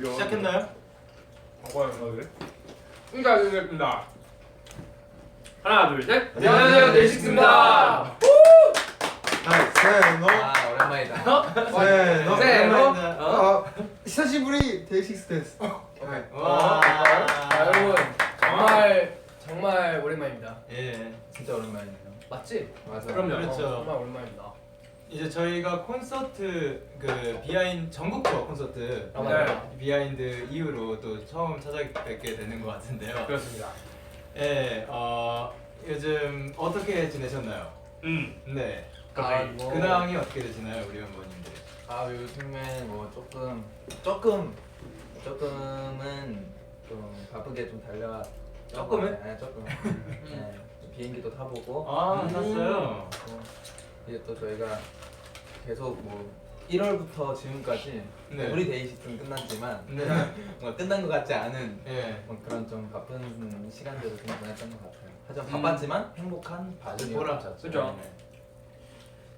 시작했나요? 왜? 인사드리겠습니다. 하나 둘 셋. 안녕하세요, 데이식스입니다. 세노 세노 세노 히사시부리 데이식스 데스. 여러분 정말 오랜만입니다. 예, 진짜 오랜만이네요. 맞지? 맞아요. 그럼요. 그렇죠. 정말 오랜만입니다. 이제 저희가 콘서트 그 비하인드 전국 투어 콘서트 맞아요. 비하인드 이후로 또 처음 찾아뵙게 되는 것 같은데요. 그렇습니다. 예, 요즘 어떻게 지내셨나요? 네. 근황이 어떻게 되시나요, 우리 멤버님들? 요즘에 뭐 조금은 좀 바쁘게 좀 달려. 조금은? 네, 조금. 네, 좀 비행기도 타보고. 탔어요. 이제 또 저희가 계속 뭐 1월부터 지금까지 네. 우리 데이식스는 끝났지만 네. 뭔가 끝난 것 같지 않은 예. 뭐 그런 좀 바쁜 시간들을 좀 보냈던 것 같아요. 하지만 바빴지만 행복한 아주 보람찼죠. 그죠. 네.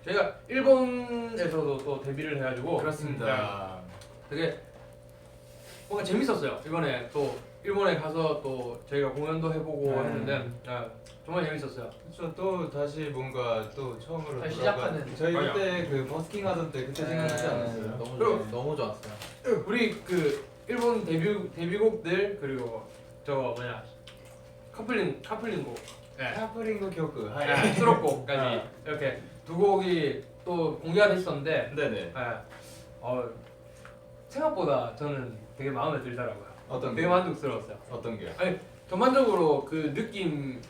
저희가 일본에서도 또 데뷔를 해가지고 그렇습니다. 되게 뭔가 재밌었어요. 이번에 또 일본에 가서 또 저희가 공연도 해보고 네. 했는데 정말 재밌었어요. 그렇죠. 또 다시 뭔가 또 처음으로 다시 돌아가- 시작하는. 저희 맞아. 그때 그 버스킹 하던 때 그때 생각나지 않았어요? 너무 좋았어요. 우리 그 일본 데뷔곡들 그리고 저거 뭐냐 카플링곡 하프링고 교크 수록곡까지 이렇게 두 곡이 또 공개가 됐었는데 네네. 생각보다 저는 되게 마음에 들더라고요. 어떤 되게 게? 만족스러웠어요. 어떤 게요? 아니 전반적으로 그 느낌,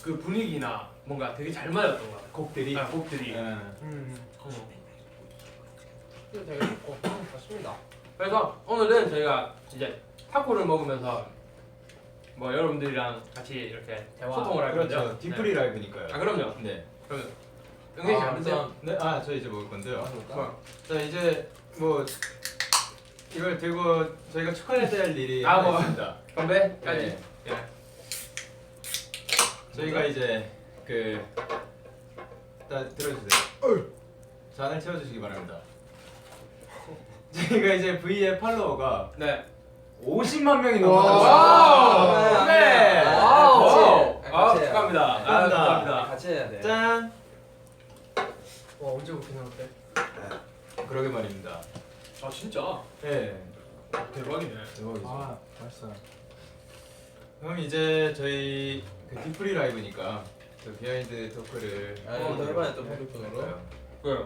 그 분위기나 뭔가 되게 잘 맞았던 것 같아요. 곡들이. 곡들이. 예. 이거 되게 좋고 좋습니다. 그래서 오늘은 저희가 이제 타코를 먹으면서 뭐 여러분들이랑 같이 이렇게 대화. 소통을 할 건데요. 그렇죠. 디프리 라이브니까요. 그럼요. 네. 그러면 영빈이 씨 안 드세요? 네. 저 이제 먹을 건데요. 어. 자 이제 뭐 이걸 들고 저희가 축하해야 될 일이 뭐. 하나 있습니다. 건배까지. 네. 예. 저희가 이제 일단 들어주세요. 잔을 채워주시기 바랍니다. 저희가 이제 V의 팔로워가 네. 50만 명이 와우. 넘어가서 네. 와우. 아, 축하합니다. 축하합니다. 같이 해야 돼. 짠. 와 언제 그렇게 나왔대? 그러게 말입니다. 아 진짜 네. 대박이네. 대박이죠. 맛있어요. 그럼 이제 저희 그 디프리 라이브니까 그 비하인드 토크를 또 해봐요, 또 본격적으로. 할까요? 그래요.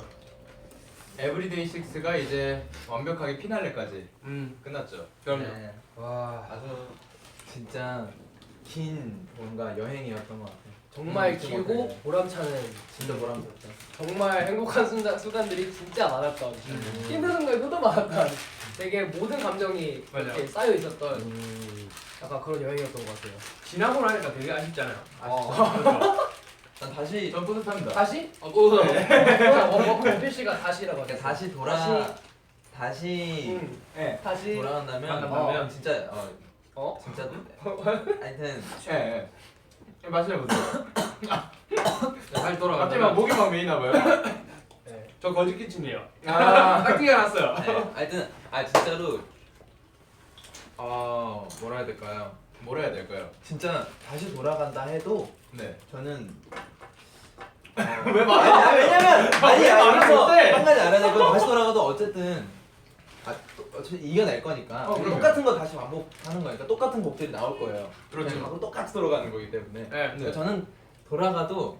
에브리데이 6가 이제 완벽하게 피날레까지 끝났죠. 그럼요. 네. 와 아주 진짜 긴 뭔가 여행이었던 것 같아요. 정말 좀 길고 어때요? 보람차는 진짜 보람찼죠. 정말 행복한 순간들이 진짜 많았던 힘든 순간들도 많았던 되게 모든 감정이 맞아요. 이렇게 쌓여 있었던 약간 그런 여행이었던 것 같아요. 지나고 나니까 되게 아쉽잖아요. 난 다시 전 뿌듯합니다. 다시? 원필 씨가 다시라고 하죠. 다시 다시 네. 다시 돌아간다면 만난다면? 진짜 어? 진짜 하여튼 예. 마셔보세요. 다시 돌아가. 갑자기 막 목이 막 메이나 봐요. 네. 저 거짓 키친이에요. 딱 티가 났어요. 네, 하여튼 진짜로 뭐라 해야 될까요? 뭐라 해야 될까요? 진짜 다시 돌아간다 해도 네. 저는 왜 말해? 왜냐면 왜 말을 여기서 못해? 한 가지 알아야 될건 다시 돌아가도 어쨌든 어차피 이겨낼 거니까 그럼요. 똑같은 거 다시 반복하는 거니까 똑같은 곡들이 나올 거예요. 그렇죠. 그냥 바로 똑같이 돌아가는 거기 때문에 네. 네. 저는 돌아가도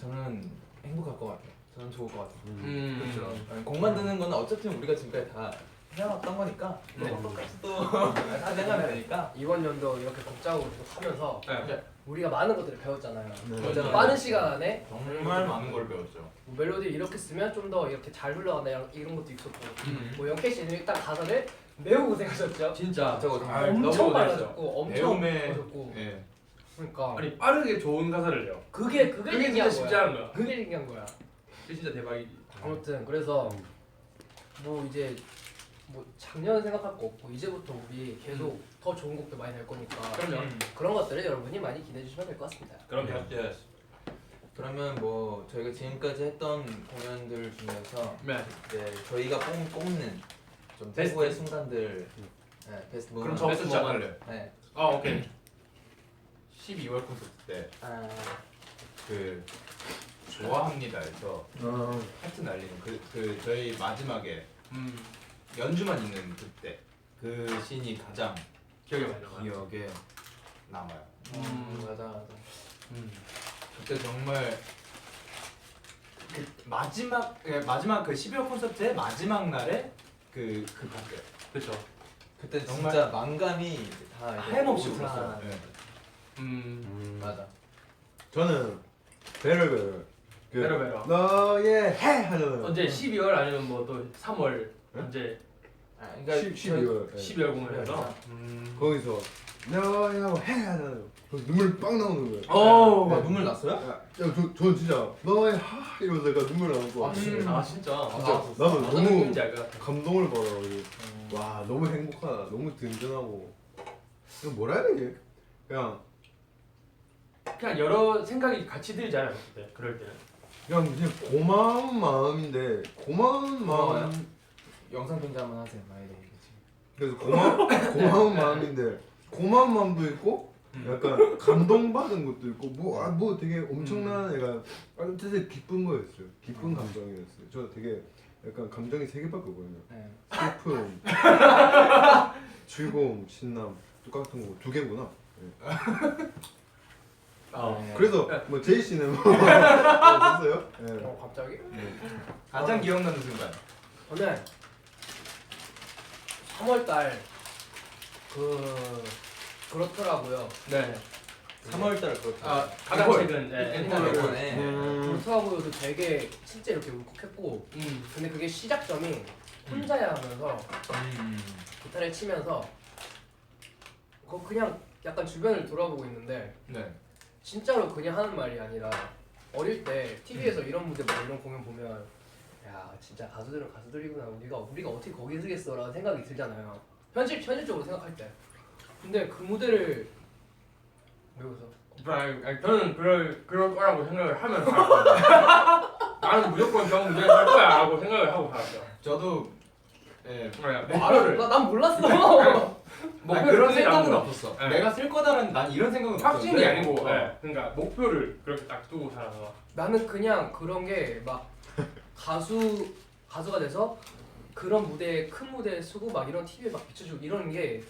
저는 행복할 것 같아요. 저는 좋을 것 같아요. 그렇죠. 곡 만드는 거는 어차피 우리가 지금까지 다 해왔던 거니까 네. 똑같이 또다 생각하면 되니까 이번 연도 이렇게 곡 작업을 계속 하면서 네. 우리가 많은 것들을 배웠잖아요. 그렇죠. 빠른 시간 안에 정말 많은 걸 배웠죠. 뭐 멜로디 이렇게 쓰면 좀 더 이렇게 잘 흘러간다 이런 것도 있었고 음. 뭐 영케 씨는 일단 가사를 매우 고생하셨죠. 진짜. 저거 너무 엄청 고생했어요. 빨라졌고 엄청 배움에 고생하셨고 예. 그러니까 아니 빠르게 좋은 가사를 내요. 그게 그게 신기한 진짜 쉽지 거야. 않은 거야. 그게 신기한 거야. 그게 진짜 대박이지. 아무튼 그래서 뭐 이제 뭐 작년 생각할 거 없고 이제부터 우리 계속 더 좋은 곡들 많이 낼 거니까 그럼요. 그런 것들을 여러분이 많이 기대해 주시면 될 것 같습니다. 그럼요. 그러면 뭐 저희가 지금까지 했던 공연들 중에서 네. 이제 저희가 뽑는 좀 베스트. 최고의 순간들 네, 베스트 그럼 모먼트. 저부터 베스트 시작할래요. 네. 아 오케이. 12월 콘서트 때 아, 그 좋아합니다에서 하트 날리는 그 저희 마지막에 연주만 있는 그때 그 씬이 가장 기억이 많이 남아요. 기억에 남아요. 맞아. 그때 정말 그 마지막 그 12월 콘서트의 마지막 날에 그 봤어요. 그렇죠. 그때 정말 진짜 망감이 다 이제 하염없이 울었어요. 울었어요. 네. 맞아. 저는 베르베르. 그 베르베르. 너의 해 하잖아요. 언제 12월 아니면 뭐 또 3월 언제 아, 그러니까 12월. 12월 공연에서. 거기서 너의 하고 해 하잖아요. 그래서 눈물 빵 나오는 거예요. 오. 아, 눈물 났어요? 야, 전 진짜 너의 하 이러면서 약간 눈물 나오고. 아 진짜. 아 진짜. 진짜 나도 어떤 너무 느낌인지 알 것 같아. 감동을 받아가지고 와 너무 행복하다, 너무 든든하고 이거 뭐라 해야 되지? 그냥 여러 생각이 같이 들잖아요 그때. 그럴 때는. 그냥 고마운 마음인데 고마운 고마워요? 마음 영상 편지 한번 하세요. 마이데이. 그래서 고마운 마음인데 고마운 마음도 있고 약간 감동받은 것도 있고 뭐 되게 엄청난 애가 되게 기쁜 거였어요. 기쁜 감정이었어요. 저 되게 약간 감정이 세 개밖에 없거든요. 네. 슬픔, 즐거움, 신남 똑같은 거 두 개구나. 네. 어. 네. 그래서 뭐 제이 씨는 뭐 없었어요? 네. 갑자기? 가장 기억나는 순간. 저는 3월달 그렇더라고요. 네. 3월달 그렇죠. 아 가장 최근 엔터를 엔터를. 네. 그렇더라고요도 되게 진짜 이렇게 울컥했고 근데 그게 시작점이 혼자야 하면서 기타를 치면서 그냥 약간 주변을 돌아보고 있는데 네. 진짜로 그냥 하는 말이 아니라 어릴 때 TV에서 이런 무대 뭐 이런 공연 보면 야 진짜 가수들은 가수들이구나 우리가 어떻게 거기 서겠어라는 생각이 들잖아요. 현실적으로 생각할 때. 근데 그 무대를 왜 웃어? 저는 그럴 거라고 생각을 하면서 살았거든요. 나는 무조건 저 무대에 살 거야라고 생각을 하고 살았죠. 저도 예. 목표를. 난 몰랐어. 아니, 그런 생각은 나온 없었어. 네. 내가 쓸 거다라는 난 이런 생각은 없었어. 확신이 아니고, 그러니까 목표를 그렇게 딱 두고 살아서. 나는 그냥 그런 게 막 가수가 돼서 그런 무대에 큰 무대에 서고 막 이런 TV에 막 비춰주고 이런 게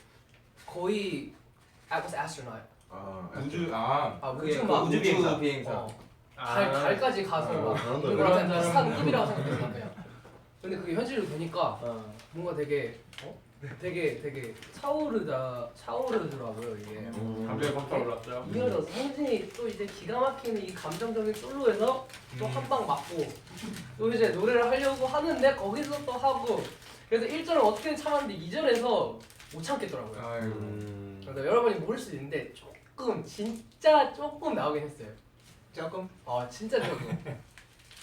거의 I was astronaut. 그게 우주 막 우주 비행사. 비행사. 달까지 가서 막 잘한다. 이런 거랑 비슷한 급이라고 생각했어 그냥. 근데 그게 현실로 되니까 뭔가 되게 되게 차오르더라고요 이게. 갑자기 벅차 올랐어요. 이어서 성진이 또 이제 기가 막히는 이 감정적인 솔로에서 또 한 방 맞고 또 이제 노래를 하려고 하는데 거기서 또 하고 그래서 1절은 어떻게든 참았는데 2절에서 못 참겠더라고요. 그러니까 여러분이 모를 수도 있는데 진짜 조금 나오긴 했어요. 조금. 진짜 조금.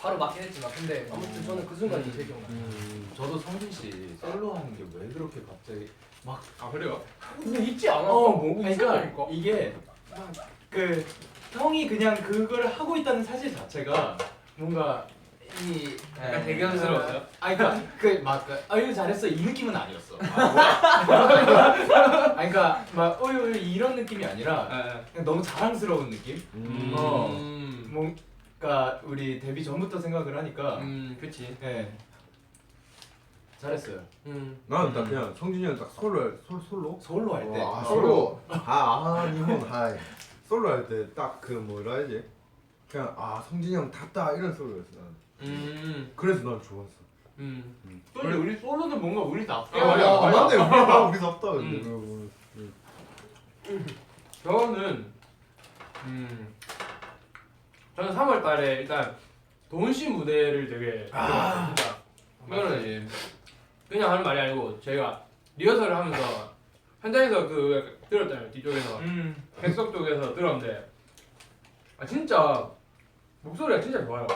바로 맞긴 했지만 근데 아무튼 저는 그 순간이 제일 기억나요. 저도 성진 씨 솔로 하는 게 왜 그렇게 갑자기 막 그래요? 근데 있지 않아? 그러니까 이게 그 형이 그냥 그걸 하고 있다는 사실 자체가 뭔가 이 약간 대견스러웠어요? 그러니까 이거 잘했어 이 느낌은 아니었어. 그러니까 막 이런 느낌이 아니라 그냥 너무 자랑스러운 느낌. 뭔가 우리 데뷔 전부터 생각을 하니까. 그치. 네. 잘했어요. 나는 딱 그냥 성진이 딱 솔로 솔로 할 때. 솔로 니혼 하이 솔로 할 때 딱 그 뭐라 해야지 그냥 성진이 형 답다 이런 솔로였어 나는. 그래서 난 좋았어. 또 우리 솔로는 뭔가 우리답게. 맞네 우리 답다 근데 저는 3월 달에 일단 도훈씨 무대를 되게 좋아했습니다. 이거는 그냥 하는 말이 아니고 저희가 리허설을 하면서 현장에서 들었잖아요. 뒤쪽에서 객석 쪽에서 들었는데 진짜 목소리가 진짜 좋아요.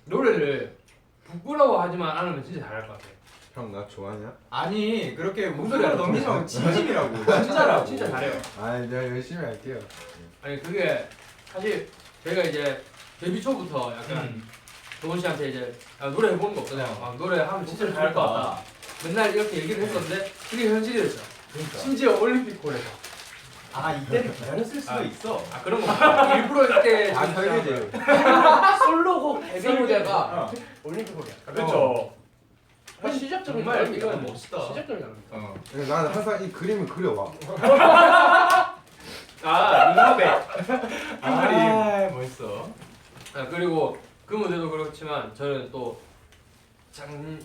노래를 부끄러워하지만 않으면 진짜 잘할 것 같아요. 형 나 좋아하냐? 아니 그렇게 목소리를 넘기지 말고 진심이라고. 진짜라고. 진짜 잘해요. 내가 열심히 할게요. 아니 그게 사실 저희가 이제 데뷔 초부터 약간 도훈 씨한테 이제 노래 해보는 거 없잖아요. 노래 하면 진짜 잘할 것 같다. 맨날 이렇게 얘기를 했었는데 그게 현실이 됐죠. 그러니까. 심지어 올림픽 홀에서. 아 이때는 기다렸을 수도 있어. 아 그런 거 일부러 이렇게 다 진짜 설계돼요. 솔로곡 데뷔 무대가 어. 올림픽 홀이야. 그렇죠. 시작점이 정말 다릅니다. 이건 멋있다. 시작점이 다릅니다. 어. 나는 항상 이 그림을 그려와. 아 링업에 아 멋있어. 아 그리고 그 무대도 그렇지만 저는 또 작년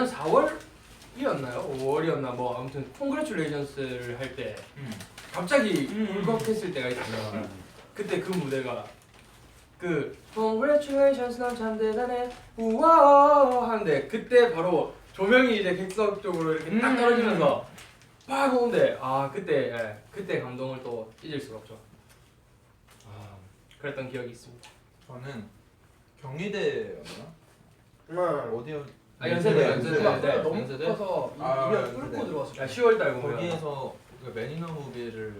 4월이었나요? 5월이었나 뭐 아무튼 콩그레츄레이션스를 할 때 갑자기 울컥했을 때가 있어요. 그때 그 무대가 그 Congratulations 난 참 대단해 우와 하는데 그때 바로 조명이 이제 객석 쪽으로 이렇게 딱 떨어지면서 팍 오는데 아 그때 예, 그때 감동을 또 잊을 수가 없죠. 아 그랬던 기억이 있습니다. 저는 경희대였나? 어디였? 아 연세대 연세대 네, 네, 너무 연세대 커서 아, 2년 연세대. 뚫고 들어왔어요. 야 10월달 공연 거기에서 그 매니너 무비를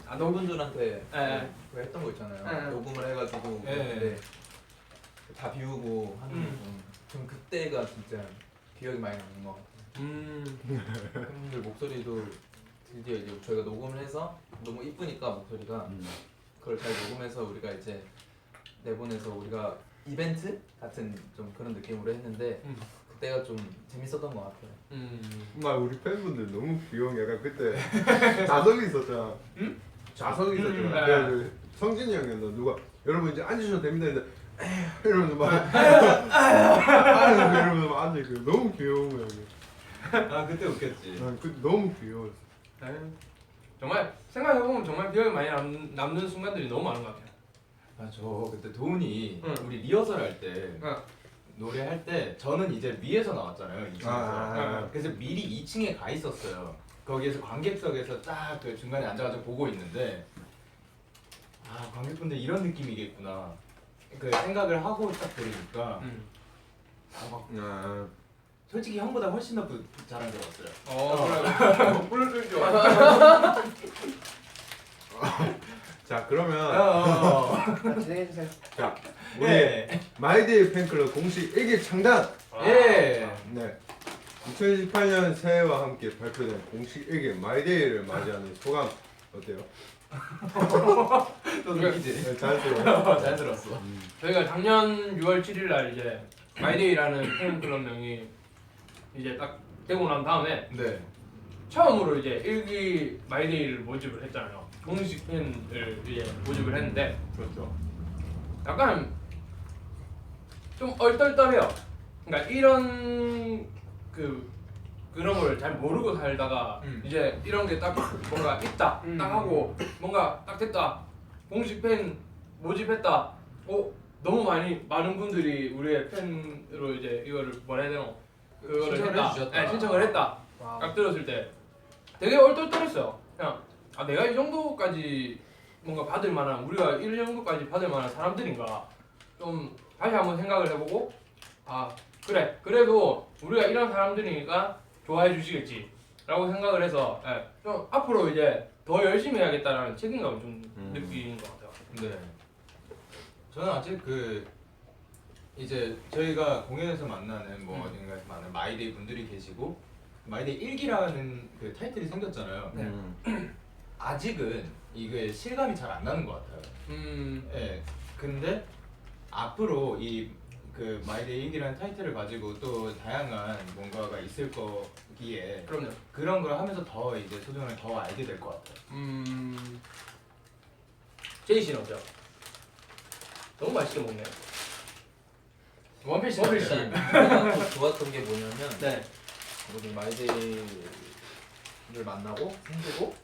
아 너무 분들한테 예. 그 했던 거 있잖아요. 예. 녹음을 해가지고 예. 근데 다 비우고 하는 부분. 전 그때가 진짜 기억이 많이 남는 것 같아요. 팬분들 목소리도 드디어 이제 저희가 녹음을 해서 너무 이쁘니까 목소리가 그걸 잘 녹음해서 우리가 이제 내보내서 우리가 이벤트 같은 좀 그런 느낌으로 했는데 그때가 좀 재밌었던 것 같아요. 막 우리 팬분들 너무 귀여운 게 약간 그때 자석이 있었잖아. 응? 자석이 있었잖아. 네. 그래가지고 성진이 형이었나 누가 여러분 이제 앉으셔도 됩니다 했는데 에휴 이러면서 막 이러면서 막 앉아있고 너무 귀여운 거야. 아 그때 웃겼지. 그 너무 귀여웠어. 에휴, 정말 생각해보면 정말 기억에 많이 남는 순간들이 너무 많은 것 같아요. 아저 그때 도훈이 응. 우리 리허설 할 때 응. 노래할 때 저는 이제 위에서 나왔잖아요 2층에서. 아. 그래서 미리 2층에 가 있었어요. 거기에서 관객석에서 딱 그 중간에 앉아가지고 보고 있는데 아 관객분들 이런 느낌이겠구나 그 생각을 하고 딱 들으니까 아, 막 아, 솔직히 형보다 훨씬 더 잘한 줄 알았어요. 그래. 불러주죠. 자 그러면 진행해주세요. 자 우리 네. 마이데이 팬클럽 공식 1기 창단. 예. 네. 2018년 새해와 함께 발표된 공식 1기 마이데이를 맞이하는 소감 어때요? 또 느끼지? 네, 자연스러워요. 잘 들었어. 저희가 작년 6월 7일 날 이제 마이데이라는 팬클럽명이 이제 딱 되고 난 다음에 네. 처음으로 이제 1기 마이데이를 모집을 했잖아요. 공식 팬을 이제 모집을 했는데 그렇죠. 약간 좀 얼떨떨해요. 그러니까 이런 그런 걸 잘 모르고 살다가 이제 이런 게 딱 뭔가 있다, 딱 하고 뭔가 딱 됐다, 공식 팬 모집했다. 너무 많은 분들이 우리의 팬으로 이제 이거를 뭐라 해야 되나? 그거를 신청을 했다. 해주셨다. 네, 신청을 했다. 와. 딱 들었을 때 되게 얼떨떨했어요. 그냥 내가 이 정도까지 뭔가 받을 만한 우리가 이 정도까지 받을 만한 사람들인가 좀 다시 한번 생각을 해보고 그래 그래도 우리가 이런 사람들이니까 좋아해 주시겠지 라고 생각을 해서 좀 앞으로 이제 더 열심히 해야겠다라는 책임감을 좀 느낀 것 같아요. 네. 저는 아직 이제 저희가 공연에서 만나는 뭐 어딘가에서 만나는 마이데이 분들이 계시고 마이데이 1기라는 그 타이틀이 생겼잖아요. 아직은 이게 실감이 잘 안 나는 것 같아요. 예. 근데 앞으로 그 마이데이 1기라는 타이틀을 가지고 또 다양한 뭔가가 있을 거기에 그럼요. 그런 걸 하면서 더 이제 소중함을 더 알게 될 것 같아요. 제이 씨는 어때요? 너무 맛있게 먹네요. 원필 씨. 제가 또 좋았던 게 뭐냐면 네. 우리 마이데이를 만나고 생기고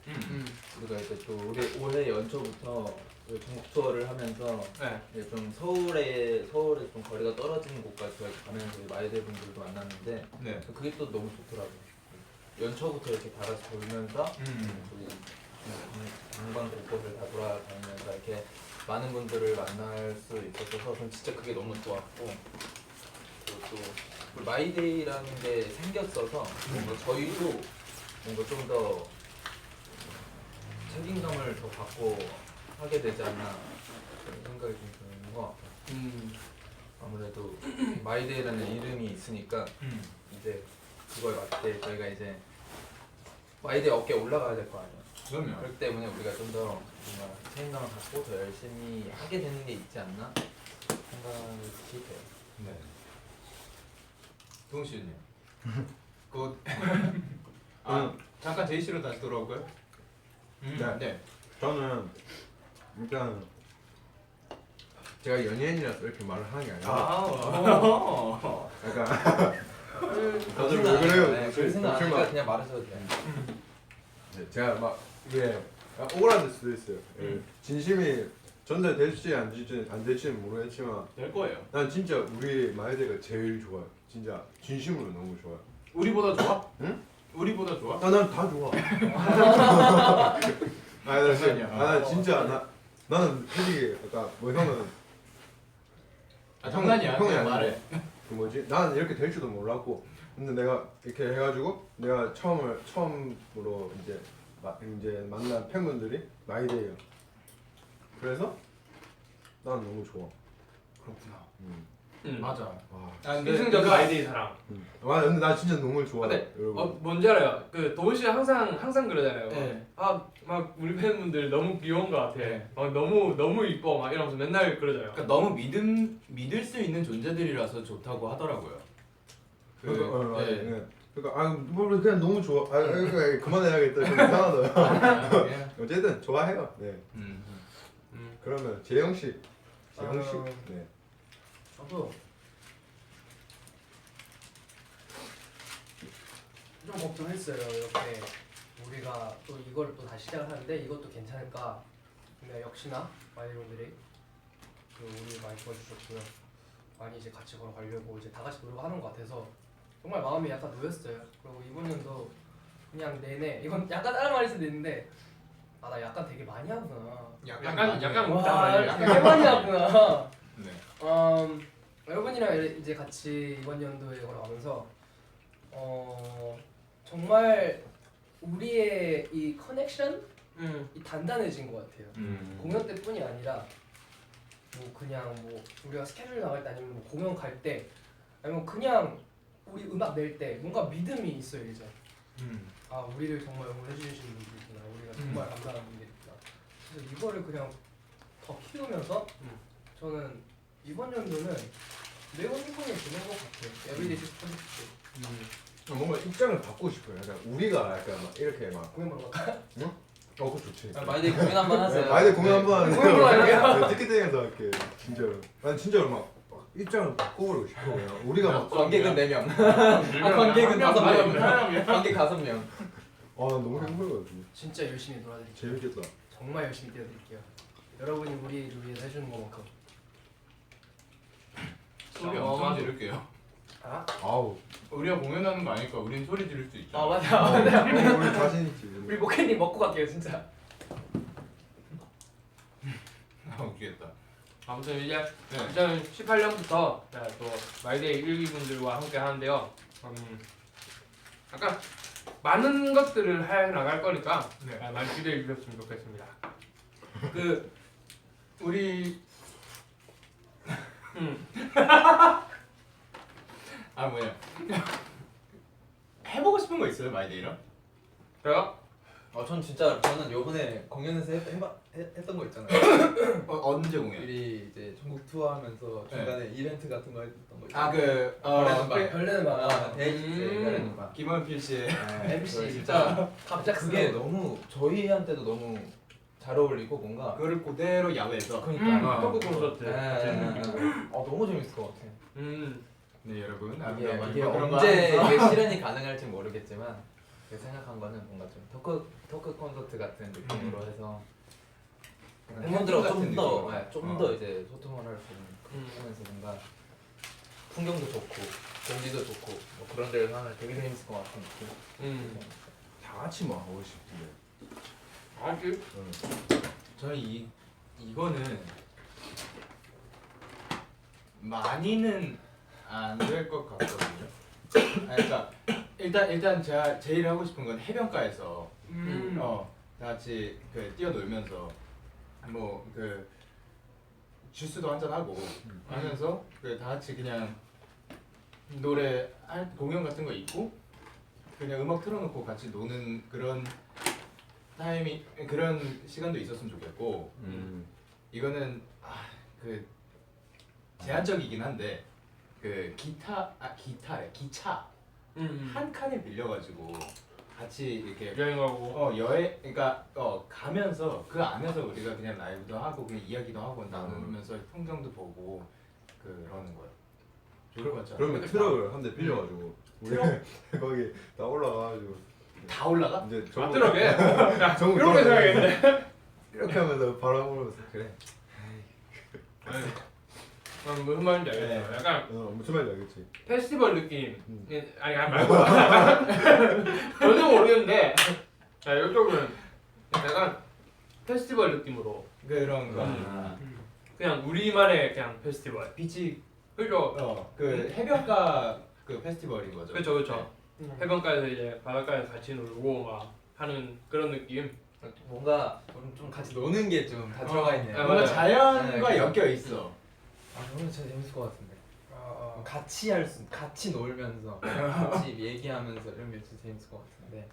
우리가 이제 또 올해 연초부터 그 전국 투어를 하면서 네. 이제 좀 서울에 좀 거리가 떨어지는 곳까지 저희 가면서 마이데이 분들도 만났는데 네. 그게 또 너무 좋더라고요. 연초부터 이렇게 다 같이 돌면서 우리 방방 곳곳을 다 돌아다니면서 이렇게 많은 분들을 만날 수 있어서 전 진짜 그게 너무 좋았고 그리고 또 우리 마이데이라는 게 생겼어서 뭔가 저희도 뭔가 좀 더 책임감을 더 갖고 하게 되지 않나 그런 생각이 좀 드는 것 같아요. 아무래도 마이데이라는 이름이 있으니까 이제 그거에 맞게 저희가 이제 마이데이 어깨에 올라가야 될 거 아니에요. 그럼요. 그렇기 때문에 우리가 좀 더 뭔가 책임감을 갖고 더 열심히 하게 되는 게 있지 않나 생각이 돼요. 네. 동훈 씨는요? 곧 잠깐 제이 씨로 다시 돌아올까요? 네. 네. 저는 일단 제가 연예인이라서 이렇게 말을 하는 게 아니라 약간 다들 왜 그래요? 네, 별 생각 안 잠시만. 하니까 그냥 말하셔도 돼요. 네, 제가 막 이게 오그라들 수도 있어요. 예, 진심이 전달될지 안 될지는 모르겠지만 될 거예요. 난 진짜 우리 마이데이가 제일 좋아요. 진짜 진심으로 너무 좋아요. 우리보다 좋아? 응? 우리보다 좋아? 난 다 좋아. 나 진짜 나는 솔직히 아까 뭐 형은 장난이야. 형이 그냥 아닌데 말해. 그 뭐지? 나는 이렇게 될 줄도 몰랐고 근데 내가 이렇게 해가지고 내가 처음으로 이제 만난 팬분들이 마이데이예요. 그래서 난 너무 좋아. 그렇구나. 맞아. 와. 필승적인 아이데이 사랑. 맞아. 근데 나 진짜 너무 좋아. 근데 여러분. 뭔지 알아요? 그 도훈 씨 항상 그러잖아요. 네. 막 우리 팬분들 너무 귀여운 것 같아. 네. 막 너무 이뻐 막 이러면서 맨날 그러잖아요. 그러니까 너무 믿을 수 있는 존재들이라서 좋다고 하더라고요. 그러니까, 네. 네. 그러니까 뭐 그냥 너무 좋아. 그만해야겠다. 좀 이상하다. 그냥, 어쨌든 좋아해요. 네. 그러면 재영 씨. 네. 저도 좀 걱정했어요. 이렇게 우리가 또 이걸 또 다시 시작을 하는데 이것도 괜찮을까? 근데 역시나 많은 분들이 우리 많이 도와주셨고요. 많이 이제 같이 걸어가려고 이제 다 같이 노력하는 것 같아서 정말 마음이 약간 놓였어요. 그리고 이번 연도 그냥 내내 이건 약간 다른 말일 수도 있는데 나 약간 되게 많이 하구나. 약간 와, 되게 많이 하구나. 네. 여러분이랑 이제 같이 이번 연도에 걸어가면서 정말 우리의 이 커넥션 이 단단해진 것 같아요. 공연 때뿐이 아니라 뭐 그냥 뭐 우리가 스케줄 나갈 때 아니면 뭐 공연 갈 때 아니면 그냥 우리 음악 낼 때 뭔가 믿음이 있어요 이제. 아 우리를 정말 응원해 주시는 분들이구나. 우리가 정말 감사하는 분들이구나. 그래서 이거를 그냥 더 키우면서 저는 이번 연도는 매우 행복해 지낸 것 같아요. 에브리데이 프로젝트. 뭔가 입장을 바꾸고 싶어요. 약간 우리가 약간 막 이렇게 막 공연 보러 갈까? 그거 좋지. 마이데이 공연 한번 하세요. 마이데이 공연 한번 하는데 공연 보러 티켓팅에서 할게. 진짜로. 난 진짜로 막 입장을 바꿔버리고 싶어. 그냥 우리가 막 관객은 4명. 관객은 5명. 관객 5명. 난 너무 행복해가지고 진짜 열심히 놀아드릴게요. 재밌겠다. 정말 열심히 뛰어드릴게요. 여러분이 우리를 위해서 해주는 것만큼. 소리 엄청 지를게요. 아우. 우리가 공연하는 거 아니까 우린 소리 지를 수 있잖아. 맞아. 우리 자신 있지. 우리 모캔님 먹고 갈게요 진짜. 웃기겠다. 아무튼 이제 네. 2018년부터 또 마이데이 일기분들과 함께 하는데요. 약간 많은 것들을 해 나갈 거니까 많이 기대해 주셨으면 좋겠습니다. 우리 뭐냐 해보고 싶은 거 있어요 마이데이랑? 제가 저는 요번에 공연에서 했던 거 있잖아요. 언제 공연? 우리 이제 전국 투어하면서 중간에 이벤트 같은 거 했던 거 별내는 막 별내는 방. 김원필 씨의 MC 진짜 갑작 그게 너무 저희한테도 너무 잘 어울리고 뭔가 그거를 그대로 야외에서. 그러니까 토크 콘서트. 너무 재밌을 것 같아. 네 여러분 이게 그런 거 언제 하면서 이게 실현이 가능할지 모르겠지만 제가 생각한 거는 뭔가 좀 토크 콘서트 같은 느낌으로 해서 팬분들하고 같은 좀더 이제 소통을 할 수 있는 하면서 뭔가 풍경도 좋고 공기도 좋고 뭐 그런 데서 하면 되게 재밌을 것 같은 느낌. 다 같이 뭐 하고 싶은데. 저는 이거는 많이는 안 될 것 같거든요. 그러니까 일단 제가 제일 하고 싶은 건 해변가에서 다 같이 뛰어놀면서 뭐 주스도 한잔 하고 하면서 다 같이 그냥 공연 같은 거 있고 그냥 음악 틀어놓고 같이 노는 그런 그런 시간도 있었으면 좋겠고 이거는 그 제한적이긴 한데 그 기차 한 칸을 빌려가지고 같이 이렇게 여행하고 여행 그러니까 가면서 그 안에서 우리가 그냥 라이브도 하고 그냥 이야기도 하고 나누면서 풍경도 보고 그러는 거예요. 좋을 것 같지 않아요? 그러면 트럭을 한 대 빌려가지고 우리 거기 다 올라가가지고 다 올라가? 이제 아 들어게 전국 이렇게 돌아다니고 생각했는데 이렇게 하면서 바람 불면서 그래. 무슨 말인지 알겠어요. 약간 무슨 말인지 알겠지. 페스티벌 느낌 아니 말고 전혀 모르겠는데 이쪽은 약간 페스티벌 느낌으로 그런 거. 그냥 우리만의 그냥 페스티벌 비치 그죠? 그 해변가 그 페스티벌인 거죠. 그렇죠. 해변가에서 이제 바닷가에서 같이 놀고 막 하는 그런 느낌. 뭔가 우리 좀 같이 노는 게 좀 다 들어가 있네요. 아, 뭔가 맞아요. 자연과 네, 엮여 있어. 오늘 진짜 재밌을 것 같은데. 같이 놀면서 같이 얘기하면서 이런 게 진짜 재밌을 것 같은데.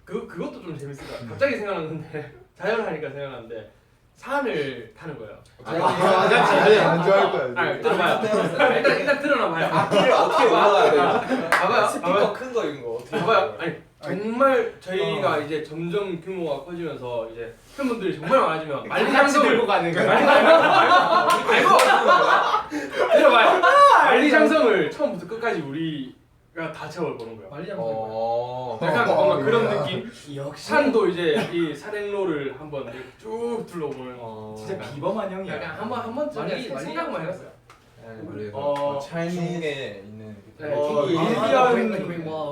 그것도 좀 재밌을 것 같아요. 갑자기 생각났는데 자연을 하니까 생각났는데 산을 타는 거예요. 안 좋아할 거야. 아 들어봐요. 일단 들어놔봐요. 악기를 어떻게 올라가야 돼요? 봐봐요. 스피커 큰 거 이런 거 어떻게 봐봐요. 아니 정말 저희가 이제 점점 규모가 커지면서 이제 팬분들이 정말 많아지면 만리장성을 들고 가는 거야. 알고 들어봐요. 만리장성을 처음부터 끝까지 우리가 다 채워보는 거예요. 약간 뭔가 그런 느낌. 역시 산도 이제 이 산행로를 한번 이렇게 쭉 둘러보는. 진짜 비범한 형이야. 약간 한번쯤 말리 생각만 해봤어요. 그래서 중국에 있는 네, 일비한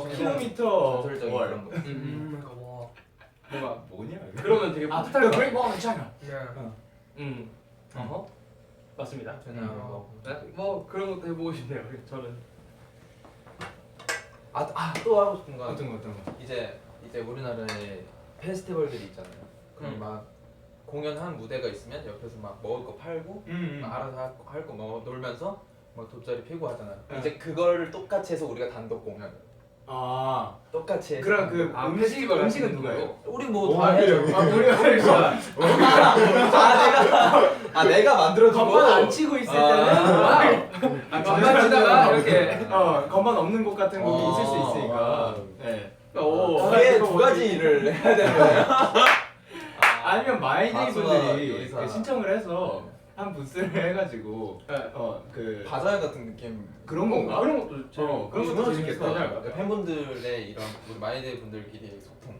킬로미터 전설적인 월. 그런 거. 뭔가 뭐냐? 그러면 되게 아, 뿌듯할 것 Great 같아요. Wall of China. 어허. 맞습니다. 저는 뭐 그런 것도 해보고 싶네요. 저는. 또 하고 싶은 건 어떤 거. 이제 우리나라에 페스티벌들이 있잖아요. 그럼 막 공연한 무대가 있으면 옆에서 막 먹을 거 팔고 막 알아서 할 거 뭐 놀면서 막 돗자리 피고 하잖아요. 이제 그거를 똑같이 해서 우리가 단독 공연 아, 똑같이 해서 그럼 그 페스티벌 음식은 같은 누가요? 우리 뭐 다 해요. 우리가 내가 만들어주고 건반 안 치고 있을 때는 건반 치다가 이렇게. 건반 없는 곳 같은 곳이 있을 수 아. 있으니까. 네. 그게 두 가지 일을 해야 되는 거예요. 아니면 마이데이 가수가 분들이 요리사. 그 신청을 해서 한 부스를 해가지고 그 바자회 같은 느낌. 그런 건가? 그런 것도 재밌. 그런 것도 재밌겠다. 팬분들의 이런 우리 마이데이 분들끼리의 소통.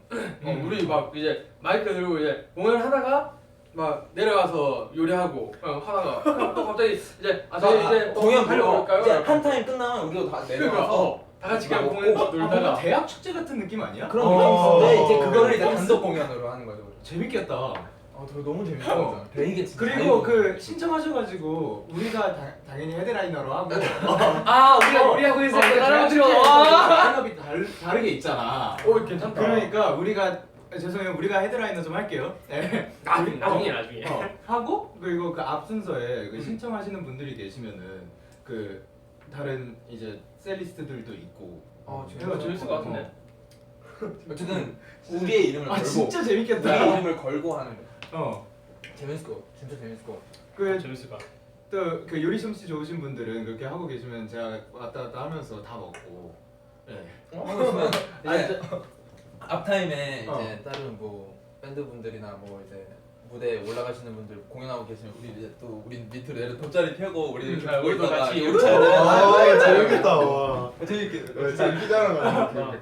우리 막 이제 마이크 들고 이제 공연을 하다가 막 내려가서 요리하고 하다가 또 갑자기 이제 저희 이제 공연 달려올까요? 이제 한 타임 끝나면 우리도 다 내려가서 다 같이 그냥 먹고. 공연 뭔가 놀다가 대학 축제 같은 느낌 아니야? 그런 느낌인데 이제 그거를 이제 단독 공연으로 하는 거죠. 재밌겠다. 너무 재밌어요. 되게 진짜. 그리고 그 신청하셔가지고 우리가 당연히 헤드라이너로 하고 우리가 요리하고 있을 때 대학 축제 라인업이 다르게 있잖아. 오 괜찮다. 그러니까 우리가 죄송해요, 우리가 헤드라이너 좀 할게요. 네. 나중에 하고 그리고 그 앞 순서에 그 신청하시는 분들이 계시면은 그 다른 이제 셀리스트들도 있고. 제가 재밌을 것 같은데. 어쨌든 우리의 이름을 걸고 진짜 재밌겠다. 우리의 이름을 걸고 하는 거. 재밌을 것 진짜 재밌을 것 같아. 그 재밌을 것 같아. 또 그 요리 솜씨 좋으신 분들은 그렇게 하고 계시면 제가 왔다 갔다 하면서 다 먹고. 네. 하고 있으면 이제 아, 앞타임에 이제 다른 뭐 밴드 분들이나 뭐 이제 무대에 올라가시는 분들 공연하고 계시면 우리 이제 또 우리 밑으로 내려 돗자리 펴고 우리 이렇게 보고 우리도 있다가 같이 이렇게 우리 하면 재밌겠다. 와. 재밌게. 재밌잖아.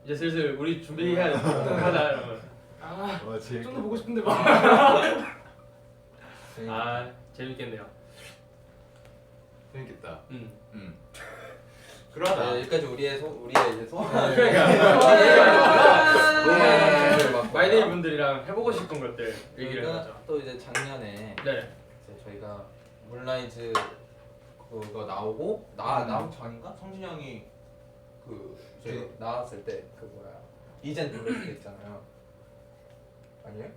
이제 슬슬 우리 준비해야 돼. 하자 이러면. 와, 좀 더 보고 싶은데 막. 재밌겠네요. 재밌겠다. 음. 그러다. 여기까지 우리의 이제 소원. 마이데이 분들이랑 해보고 싶은 것들 얘기를 해보죠. 또 이제 작년에 네. 이제 저희가 문라이즈 그거 나오고 나온 전인가 성준이 형이 그 저희 나왔을 때 그 뭐야 이젠 브레이크 있잖아요. 아니에요?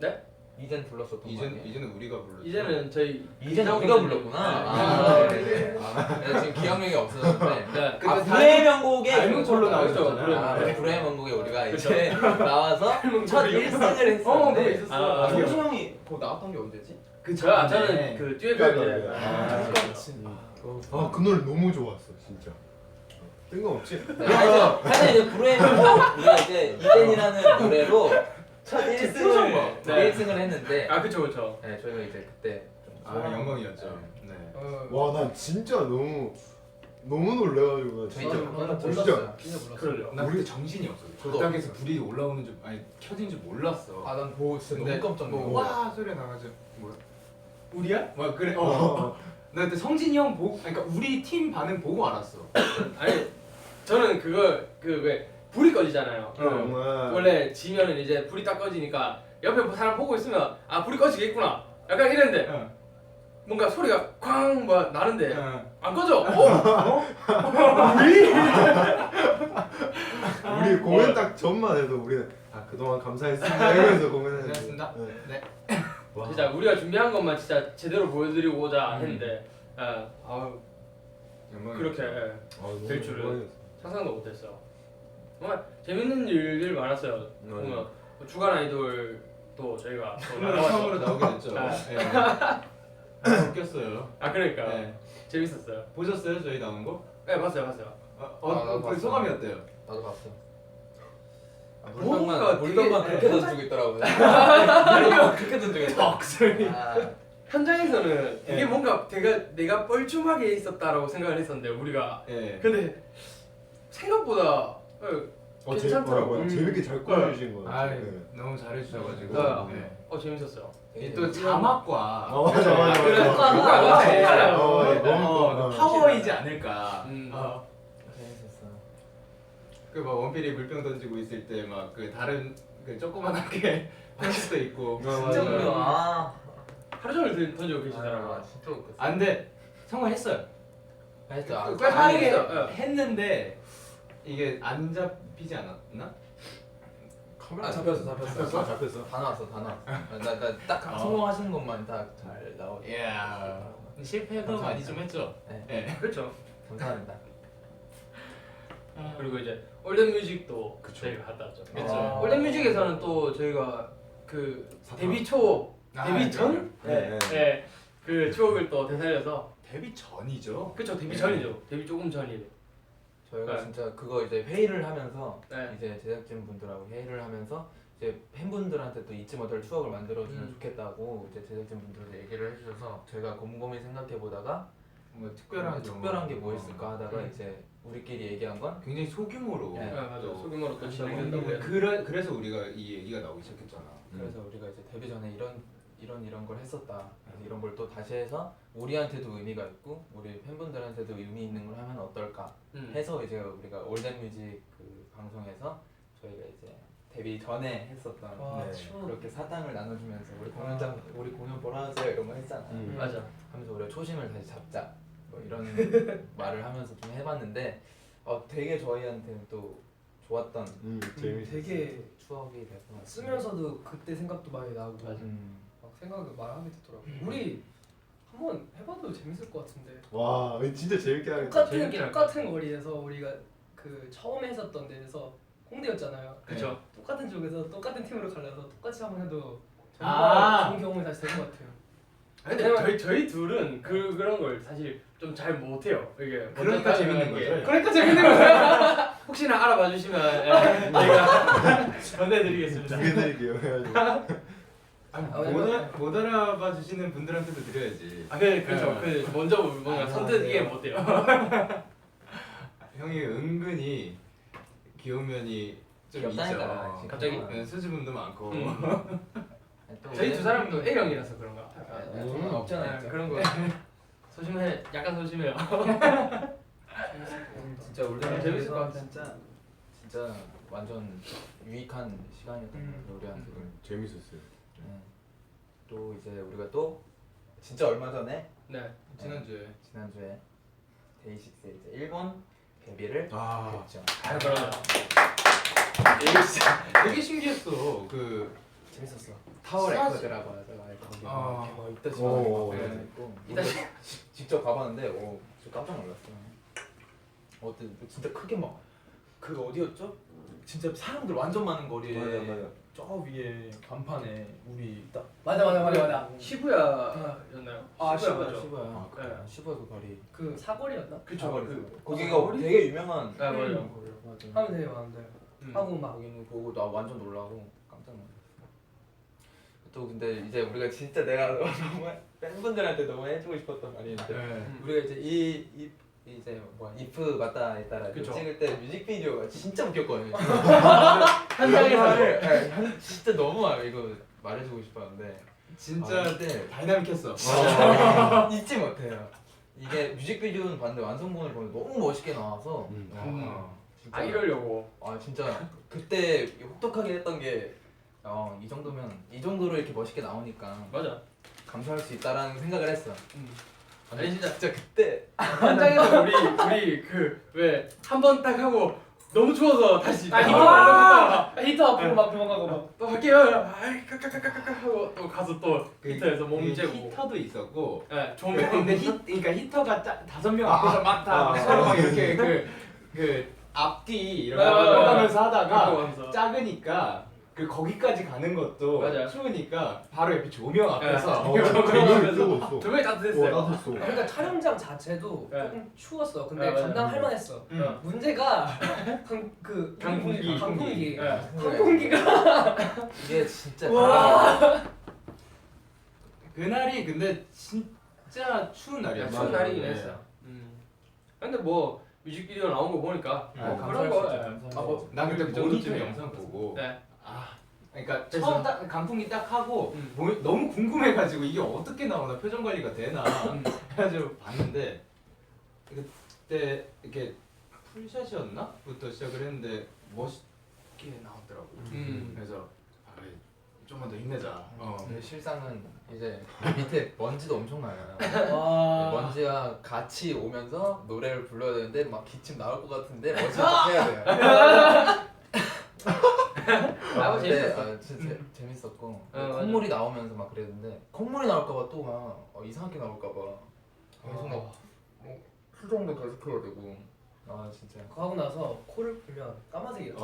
네? 이젠 불렀었던 거 아니에요? 이제는 우리가 불렀죠. 이제는 저희 이젠 우리가 불렀구나. 내가 지금 기억력이 없어졌는데 네. 아 불의 명곡에 닮은 꼴로 나오셨잖아요. 아, 불의 명곡에 우리가 이제 나와서 첫 1승을 했었는데 그거 있었어. 아, 효수 형이 그거 나왔던 게 언제지? 저는 그 듀엣 가게. 그 노래 너무 좋았어 진짜. 뜬금없지? 사실 이제 불의 명곡 우리가 이제 이젠이라는 노래로 첫 1승을 네. 1승을 했는데 아 그쵸 그쵸. 네, 저희가 이제 그때 좀 영광이었죠. 네. 와 난 진짜 너무 놀래가지고 저 이제 진짜 몰랐어요. 진짜 몰랐어. 그러죠. 나 그때 정신이 없어. 저도 바닥에서 불이 올라오는 줄 켜진 줄 몰랐어. 아난 보고 진짜 근데 너무 깜짝 놀랐어. 와 소리 나가지고 뭐야? 우리야? 막 그래. 나 그때 성진이 형 보고, 그러니까 우리 팀 반응 보고 알았어. 아니 저는 그거 그 왜 불이 꺼지잖아요. 원래 지면은 이제 불이 딱 꺼지니까 옆에 사람 보고 있으면 아 불이 꺼지겠구나. 약간 이랬는데 뭔가 소리가 쾅 뭐 나는데 안 꺼져. 우리 공연 딱 전만 해도 우리는 그동안 감사했습니다 이러면서 공연했는데 고생했습니다. 네. 와. 진짜 우리가 준비한 것만 진짜 제대로 보여드리고자 했는데 아우 그렇게 될 줄은 상상도 못했어요. 정말 재밌는 일들 많았어요. 보면 주간 아이돌도 저희가 또 처음으로 나가서 나오게 됐죠. 네. 웃겼어요. 아 그러니까 네. 재밌었어요. 보셨어요 저희 나온 거? 네 봤어요. 그 봤어요. 소감이 어때요? 나도 봤어. 뭔가 물병만 되게- 그렇게 던지고 있더라고요. 물병만 그렇게 던지고 있더라고요. 억소리. 아, 현장에서는 되게 네. 뭔가 내가 뻘쭘하게 있었다라고 생각을 했었는데 우리가 예. 근데 생각보다 괜찮더라고요. 재밌게 잘 꾸며주신 거 아, 같아요. 너무 잘해주셔가지고. 네. 네. 재밌었어요. 이게 또 자막과 맞아 맞아 그래, 맞아. 효과가 네. 너무 파워이지 않을까. 재밌었어. 그막 원필이 물병 던지고 있을 때 막 그 다른 그 조그만하게 편집도 있고. 진짜 웃겨. 아, 하루 종일 던지고 계시더라고요. 진짜 웃겼어. 안 돼. 성공했어요. 했죠. 꽤 빠르게 했어. 했는데 이게 안 잡히지 않았나? 아 잡혔어. 잡혔어. 다 나왔어. 나딱 성공하시는 것만 다 잘 나오고. 이야. 실패도 많이 좀 했죠. 네. 그렇죠. 감사합니다. 그리고 이제 올댓 뮤직도 저희가 갔다 왔죠. 그쵸. 올댓 뮤직에서는 또 저희가 그 데뷔 초, 데뷔 전? 네. 네. 그 추억을 또 되살려서 데뷔 전이죠. 그쵸 데뷔 전이죠. 데뷔 조금 전이에요. 저희가 네. 진짜 그거 이제 회의를 하면서 네. 이제 제작진 분들하고 회의를 하면서 이제 팬분들한테 또 잊지 못할 추억을 만들어주면 좋겠다고 이제 제작진 분들 얘기를 해주셔서 저희가 곰곰이 생각해 보다가 뭔가 특별한 특별한 게 뭐 있을까 하다가 이제 우리끼리 얘기한 건 굉장히 소규모로. 네. 맞아. 또 소규모로 또 뭐 진행된다고 해요. 그래서 우리가 이 얘기가 나오기 시작했잖아. 그래서 우리가 이제 데뷔 전에 이런 걸 했었다. 그래서 이런 걸 또 다시 해서 우리한테도 의미가 있고 우리 팬분들한테도 의미 있는 걸 하면 어떨까 해서 이제 우리가 올댓 뮤직 그 방송에서 저희가 이제 데뷔 전에 했었던 와, 네, 추억. 그렇게 사탕을 나눠주면서 우리 공연 보러 와주세요 이런 거 했잖아. 맞아. 하면서 우리가 초심을 다시 잡자 뭐 이런 말을 하면서 좀 해봤는데 되게 저희한테는 또 좋았던 재밌어. 되게 추억이 될 것 같아요. 쓰면서도 그때 생각도 많이 나고 맞아. 막 생각을 말하게 되더라고. 우리 한번 해봐도 재밌을 것 같은데. 와 진짜 재밌게 하겠다. 재밌긴 할 똑같은 거리에서 우리가 그 처음 했었던 데에서 홍대였잖아요. 그쵸. 똑같은 쪽에서 똑같은 팀으로 갈라서 똑같이 한번 해도 아. 정말 좋은 경험이 다시 될 것 같아요. 근데 저희 둘은 그런 걸 사실 좀 잘 못해요. 이게 그러니까 먼저 재밌는 따라가는 게. 거죠. 그러니까 재밌는 거죠. 혹시나 알아봐 주시면 저희가 전해드리겠습니다. 두개 드릴게요. 해가지고. 못 알아봐 주시는 분들한테도 드려야지. 그렇죠. 그 먼저 뭔가 선뜻 못해요. 형이 은근히 귀여운 면이 좀 귀엽다니까, 있죠. 갑자기? 네, 수줍음도 많고. 또 저희 올댓 두 사람도 A형이라서 그런가. 없잖아요. 그런 거 소심해. 약간 소심해요. 진짜 올댓 재밌을 뮤직에서 것 같아. 진짜 완전 유익한 시간이었던 것 같아요 우리한테도. 재밌었어요. 또 이제 우리가 또 진짜 얼마 전에 네. 지난주에 데이식스의 이제 일본 데뷔를 했죠. 그럼 되게 신기했어. 그 재밌었어. 타워 사실- 레코드라고 하죠. 거기 아. 막 이따 오. 집안에 있고 이따 직접 가봤는데 저 깜짝 놀랐어요. 어때 진짜 크게 막 그 어디였죠? 진짜 사람들 완전 많은 거리에 맞아. 저 위에 간판에 우리 딱 맞아. 시부야였나요? 아, 시부야죠. 시부야 네. 시부야 그 거리 그 사거리였나? 그쵸. 거기가 거리? 되게 유명한 네, 맞아요. 거리라고 하죠. 하면 되게 많은데. 하고 막 거기는 보고 나 완전 놀라고 깜짝 놀랐어. 또 근데 이제 우리가 진짜 내가 너무 팬분들한테 너무 해주고 싶었던 말이 있는데 네. 우리가 이제 이제 뭐 if 맞다 했다라 그쵸. 찍을 때 뮤직비디오가 진짜 웃겼거든요. 현장에서 진짜 너무 이거 말해주고 싶었는데 진짜 그때 다이나믹했어. 잊지 못해요. 이게 뮤직비디오는 봤는데 완성본을 보면 너무 멋있게 나와서 진짜, 이러려고. 진짜 그때 혹독하게 했던 게 이 정도로 이렇게 멋있게 나오니까 맞아. 감사할 수 있다라는 생각을 했어. 아니 진짜 그때 현장에서 우리 그 왜 한 번 딱 하고 너무 추워서 다시 히터 앞으로 막 도망가고 막. 또 할게요. 아이 까까까까까 하고 또 가서 또 히터에서 몸 그 재고. 히터도 있었고. 네, 조명. 근데 그러니까 히터가 5명 앞에서 막 다 서로 막 이렇게 그 앞뒤 이렇게 하면서 하다가 하면서. 작으니까 그 거기까지 가는 것도 맞아요. 추우니까 바로 옆에 조명 앞에서 그거 조명이 따뜻했어요. 따뜻했어. 그러니까 촬영장 자체도 네. 조금 추웠어. 근데 네, 맞아요. 감당할 만했어. 문제가 강풍기. 네. 항공기가 이게 진짜 그날이 근데 진짜 추운 날이었어. 추운 날이긴 네. 했어요. 근데 뭐 뮤직비디오 나온 거 보니까 뭐 그런 거. 난 그때 그 정도 모니터 쯤이에요. 영상 보고 네. 그러니까 그래서- 처음 딱 강풍기 딱 하고 너무 궁금해가지고 이게 어떻게 나오나 표정 관리가 되나 해가지고 봤는데 그때 이렇게 풀샷이었나?부터 시작을 했는데 멋있게 나왔더라고. 그래서 좀만 더 힘내자. 근데 실상은 이제 밑에 먼지도 엄청 나요. 와. 먼지가 같이 오면서 노래를 불러야 되는데 막 기침 나올 것 같은데 먼지가 딱 해야 돼요. 재밌었어. 진짜 재밌었고 맞아. 콧물이 나오면서 막 그랬는데 콧물이 나올까봐 또 막 이상하게 나올까봐 계속 막 수정도 계속 해야 되고 진짜 그거 하고 나서 코를 풀면 까만색이야.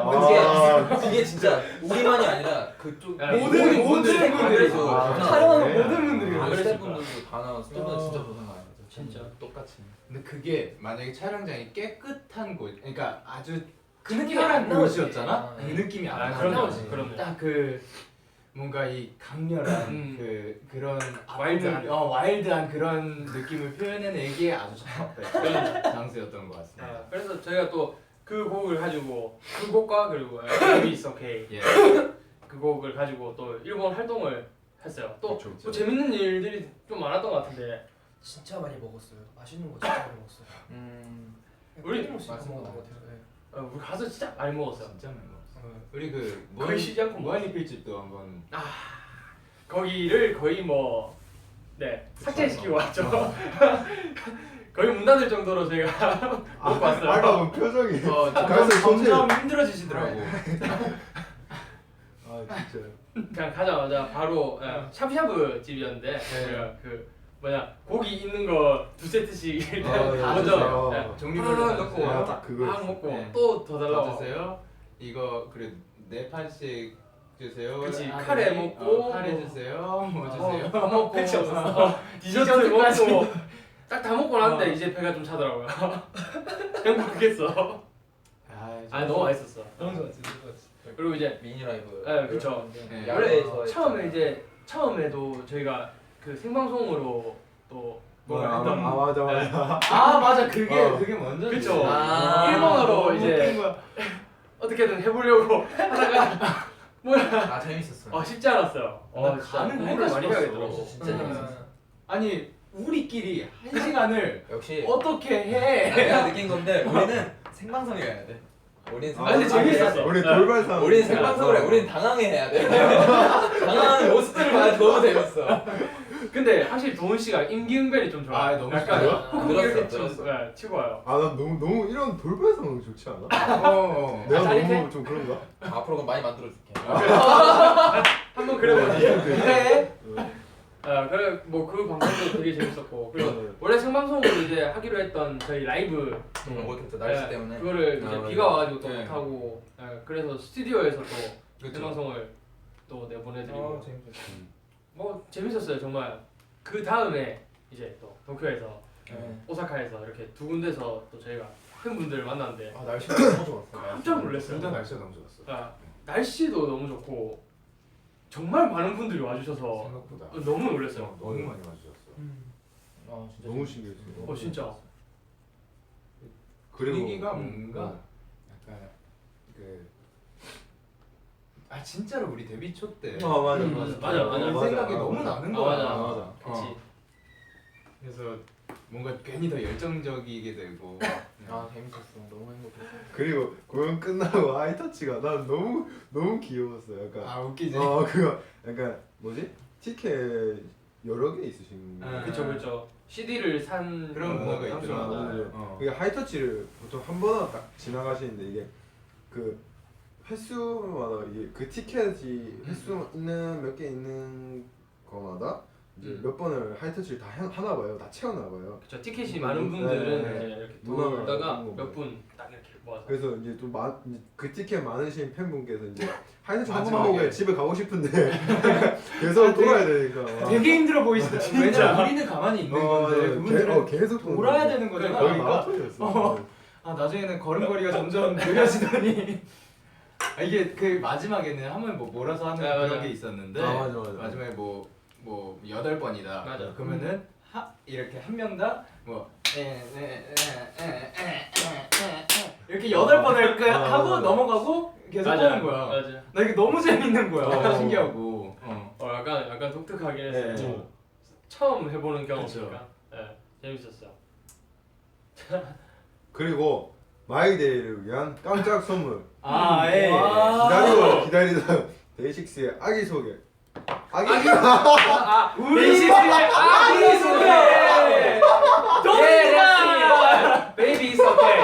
맞아. 이게 진짜 우리만이 아니라 그쪽 모든 분들도 촬영하는 네. 모든 분들이 아, 그랬을 스태프분들도 다 나와 스태프분 진짜 고생 많이 했죠. 진짜. 똑같이. 근데 그게 만약에 촬영장이 깨끗한 곳, 그러니까 아주 그 느낌이 특별한 안 나오지. 곳이었잖아. 그 느낌이 안 나오지. 그럼요. 그럼요. 딱 그 뭔가 이 강렬한 그런 와일드한. 와일드한 그런 느낌을 표현해내기에 아주 적합했던 장소였던 것 같습니다. 그래서 저희가 또 그 곡을 가지고 그 곡과 그리고 Baby It's Okay 예. 그 곡을 가지고 또 일본 활동을 했어요. 또 그쵸, 그쵸. 뭐 재밌는 일들이 좀 많았던 것 같은데 진짜 많이 먹었어요. 맛있는 거 진짜 많이 먹었어요. 우리 끊임없이 맛있는 먹었던 거 것 같아요. 우리 가서 진짜 많이 먹었어요. 진짜 많이 먹었어. 우리 그 거의 쉬지 않고 무한리필집도 한번 거기를 거의 뭐 삭제시키고 왔죠. 거의 문 닫을 정도로 저희가 못 봤어요. 아까 표정이. 점점 힘들어지시더라고. 진짜. 그냥 가자마자 바로 샤브샤브 집이었는데 우리가 그 고기 있는 거 2세트씩 다 먼저 주세요. 종류별로 다 넣고 주세요. 딱 그거 막 있어. 먹고 네. 또 더 다 달라고. 주세요. 이거 그래 4판씩 주세요. 그치, 하늘이, 카레 먹고 카레 주세요. 뭐 주세요. 밥 먹고 끝이 없었어. 디저트 디저트까지. 먹고 딱 다 먹고 났는데 이제 배가 좀 차더라고요. 행복했어. 너무 맛있었어. 너무 좋았지. 너무 좋았지. 그리고 이제 미니 라이브. 네, 그쵸. 네. 원래 처음에도 저희가 그 생방송으로 또 맞아. 맞아. 그게 먼저. 그쵸. 일본어로 이제 어떻게든 해보려고 하다가 재밌었어요. 쉽지 않았어요. 나 진짜 가는 공부를 해가 많이 싶었어. 해야겠더라고. 진짜 재밌었어. 아니 우리끼리 1시간을 역시 어떻게 해? 내가 느낀 건데 우리는 생방송에 가야 돼. 우리는 근데 재밌었어. 우리 돌발상. 우리는 생방송을 해. 우리는 당황해 해야 돼. 당황하는 모습들을 봐야 너무 재밌어. 근데 확실히 도훈 씨가 임기응변이 좀 좋아. 아, 너무 약간 좋아요? 훅훅 이렇게 좀 치고 와요. 아 나 너무 이런 돌발 상황 좋지 않아? 내가 짜릿해? 너무 좀 그런가? 앞으로 그럼 많이 만들어줄게. 한번 그래보지. 그래. 그래 뭐 그 방송도 되게 재밌었고 그리고 원래 생방송으로 이제 하기로 했던 저희 라이브 못했죠 날씨 예, 때문에. 그거를 이제 맞아요. 비가 와가지고 또 네. 못하고 그래서 스튜디오에서 또 그쵸. 생방송을 또 내보내드리고 재밌었어. 뭐 재밌었어요 정말. 그 다음에 이제 또 도쿄에서 네. 오사카에서 이렇게 두 군데서 또 저희가 팬분들을 만났는데 아 날씨가 너무 좋았어. 깜짝 놀랐어요. 둘다 날씨가 너무 좋았어. 날씨도 너무 좋고 정말 많은 분들이 와주셔서 생각보다 너무 놀랐어요. 너무 많이 와주셨어. 아 진짜 너무 재밌었어. 신기했어. 진짜. 그리고 분위기가 뭔가 약간 진짜로 우리 데뷔 초 때. 맞아 맞아. 생각이 너무 나는 거야. 맞아. 그치. 그래서 뭔가 괜히 더 열정적이게 되고. 아 재밌었어. 너무 행복했어. 그리고 공연 끝나고 하이터치가 난 너무 귀여웠어. 약간 웃기지. 그거 약간 뭐지? 티켓 여러 개 있으신 거. 그쵸. CD를 산 그런 문화가 한국 있더라. 문화. 그게 하이터치를 보통 한 번은 딱 지나가시는데 이게 그 횟수마다 이게 그 티켓이 횟수 있는 몇 개 있는 거마다 이제 몇 번을 하이터치를 다 하나 봐요. 다 채웠나 봐요. 그쵸. 티켓이 많은 분들은 네. 이제 이렇게 문화가 돌다가 그런 거 몇 분 딱 이렇게 모아서. 그래서 이제 좀 그 티켓 많으신 팬분께서 이제 하이터치 한 마지막에. 번만 보고 집에 가고 싶은데 계속 돌아야 되니까. 되게 힘들어 보이시다. 왜냐 우리는 가만히 있는 건데 그분들은 계속 돌아야 되는 거잖아. 거의 그러니까 마라톤이었어. 나중에는 걸음걸이가 점점 느려지더니 이게 그 마지막에는 한 번 뭐 몰아서 하는 맞아. 그런 게 있었는데 맞아. 마지막에 뭐 8번이다. 맞아. 그러면은 이렇게 한 명당 뭐 이렇게 8번을 하고 맞아. 넘어가고 계속 맞아. 하는 거야. 맞아. 나 이게 너무 재밌는 거야. 어. 신기하고. 약간 독특하긴 네. 했어요. 처음 해보는 경험이니까. 네, 재밌었어요. 그리고 마이데이를 위한 깜짝 선물 예. 기다리던 데이식스의 아기 소개. 데이식스의 아기 소개! 동기다! 베이비 is okay.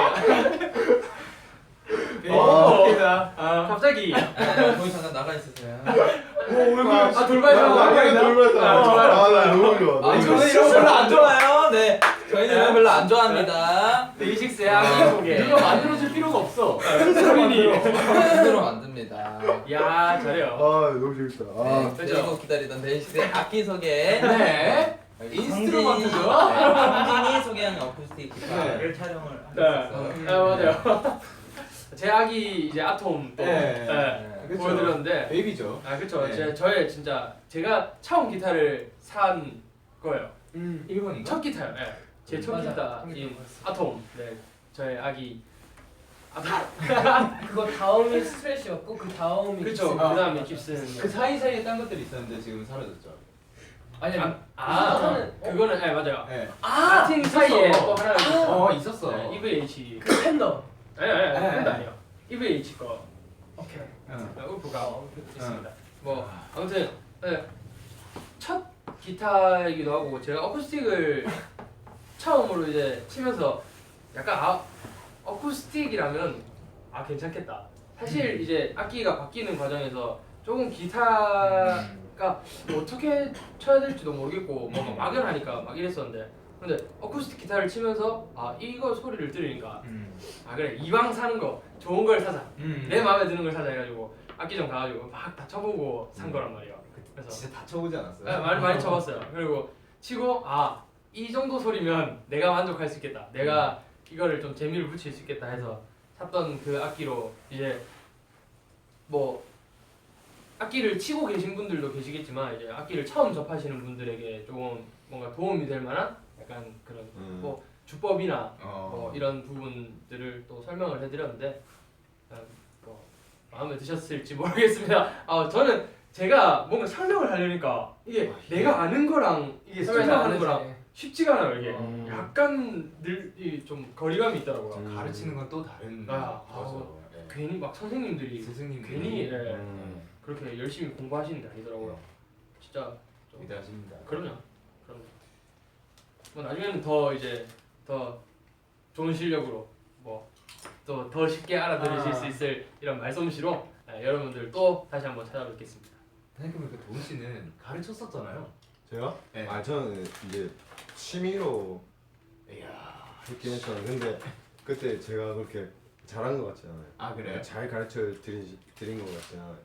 웃기다. 갑자기 거기 잠깐 나가 있으세요. 돌발상. 나 너무 좋아. 저는 이런 거 별로 안 좋아요. 네. 저희는 이런 거 별로 안 좋아합니다. 데이식스의 아기 소개. 이거 만들어줄 필요가 없어. 스스로 만듭니다. 야 잘해요. 너무 재밌다. 네, 그죠? 그리고 기다리던 데이식스의 악기 소개. 네. 인스트루먼트죠? 상진이 소개한 어쿠스틱 기타를 촬영을 했었어요. 맞아요. 제 아기 이제 아톰 또 네. 그쵸. 보여드렸는데 베이비죠. 그쵸. 네. 저의 진짜 제가 처음 기타를 산 거예요. 1번인가? 첫 기타요. 네. 제 첫 맞아. 기타인 아톰. 네. 저의 아기 아톰. 그거 다음이 스트레시였고 그 다음이 그쵸. 깁슨. 그 다음에 깁슨. 그 사이사이에 딴 것들이 있었는데 지금 사라졌죠. 아니 그거는 네 맞아요. 네. 마틴 사이에 또 하나 있었어. 있었어. 네, EVH. 그 팬더. 팬도 아니에요. EVH 거. 오케이. 울프가 있습니다. 뭐 아무튼 네. 첫 기타이기도 하고 제가 어쿠스틱을 처음으로 이제 치면서 약간 어쿠스틱이라면 괜찮겠다. 사실 이제 악기가 바뀌는 과정에서 조금 기타가 뭐 어떻게 쳐야 될지도 모르겠고 뭐 막연하니까 막 이랬었는데 근데 어쿠스틱 기타를 치면서 이거 소리를 들으니까 그래 이왕 사는 거 좋은 걸 사자 내 마음에 드는 걸 사자 해가지고 악기점 가가지고 막 다 쳐보고 산 거란 말이야. 그래서 진짜 다 쳐보지 않았어요? 네, 많이 쳐봤어요. 그리고 치고 이 정도 소리면 내가 만족할 수 있겠다. 내가 이거를 좀 재미를 붙일 수 있겠다 해서 샀던 그 악기로 이제 뭐 악기를 치고 계신 분들도 계시겠지만 이제 악기를 처음 접하시는 분들에게 조금 뭔가 도움이 될 만한 약간 그런 뭐 주법이나 뭐 이런 부분들을 또 설명을 해드렸는데 뭐 마음에 드셨을지 모르겠습니다. 저는 제가 뭔가 설명을 하려니까 이게 내가 아는 거랑 이게 설명하는 거랑 쉽지가 않아요. 이게 약간 늘 좀 거리감이 있더라고요. 가르치는 건 또 다른 거죠. 네. 괜히 막 선생님들이 스승님들이 괜히 그렇게 열심히 공부하시는 게 아니더라고요. 진짜 좀 위대하십니다. 그럼요. 뭐 나중에는 더 이제 더 좋은 실력으로 뭐 또 더 쉽게 알아들으실 수 있을 이런 말솜씨로 여러분들 또 다시 한번 찾아뵙겠습니다. 생각해보니까 도훈 씨는 가르쳤었잖아요. 제가? 네. 아 저는 이제 취미로 이야. 했긴 했잖아요. 근데 그때 제가 그렇게 잘한 것 같지 않아요. 아 그래요? 잘 가르쳐 드린 것 같지 않아요.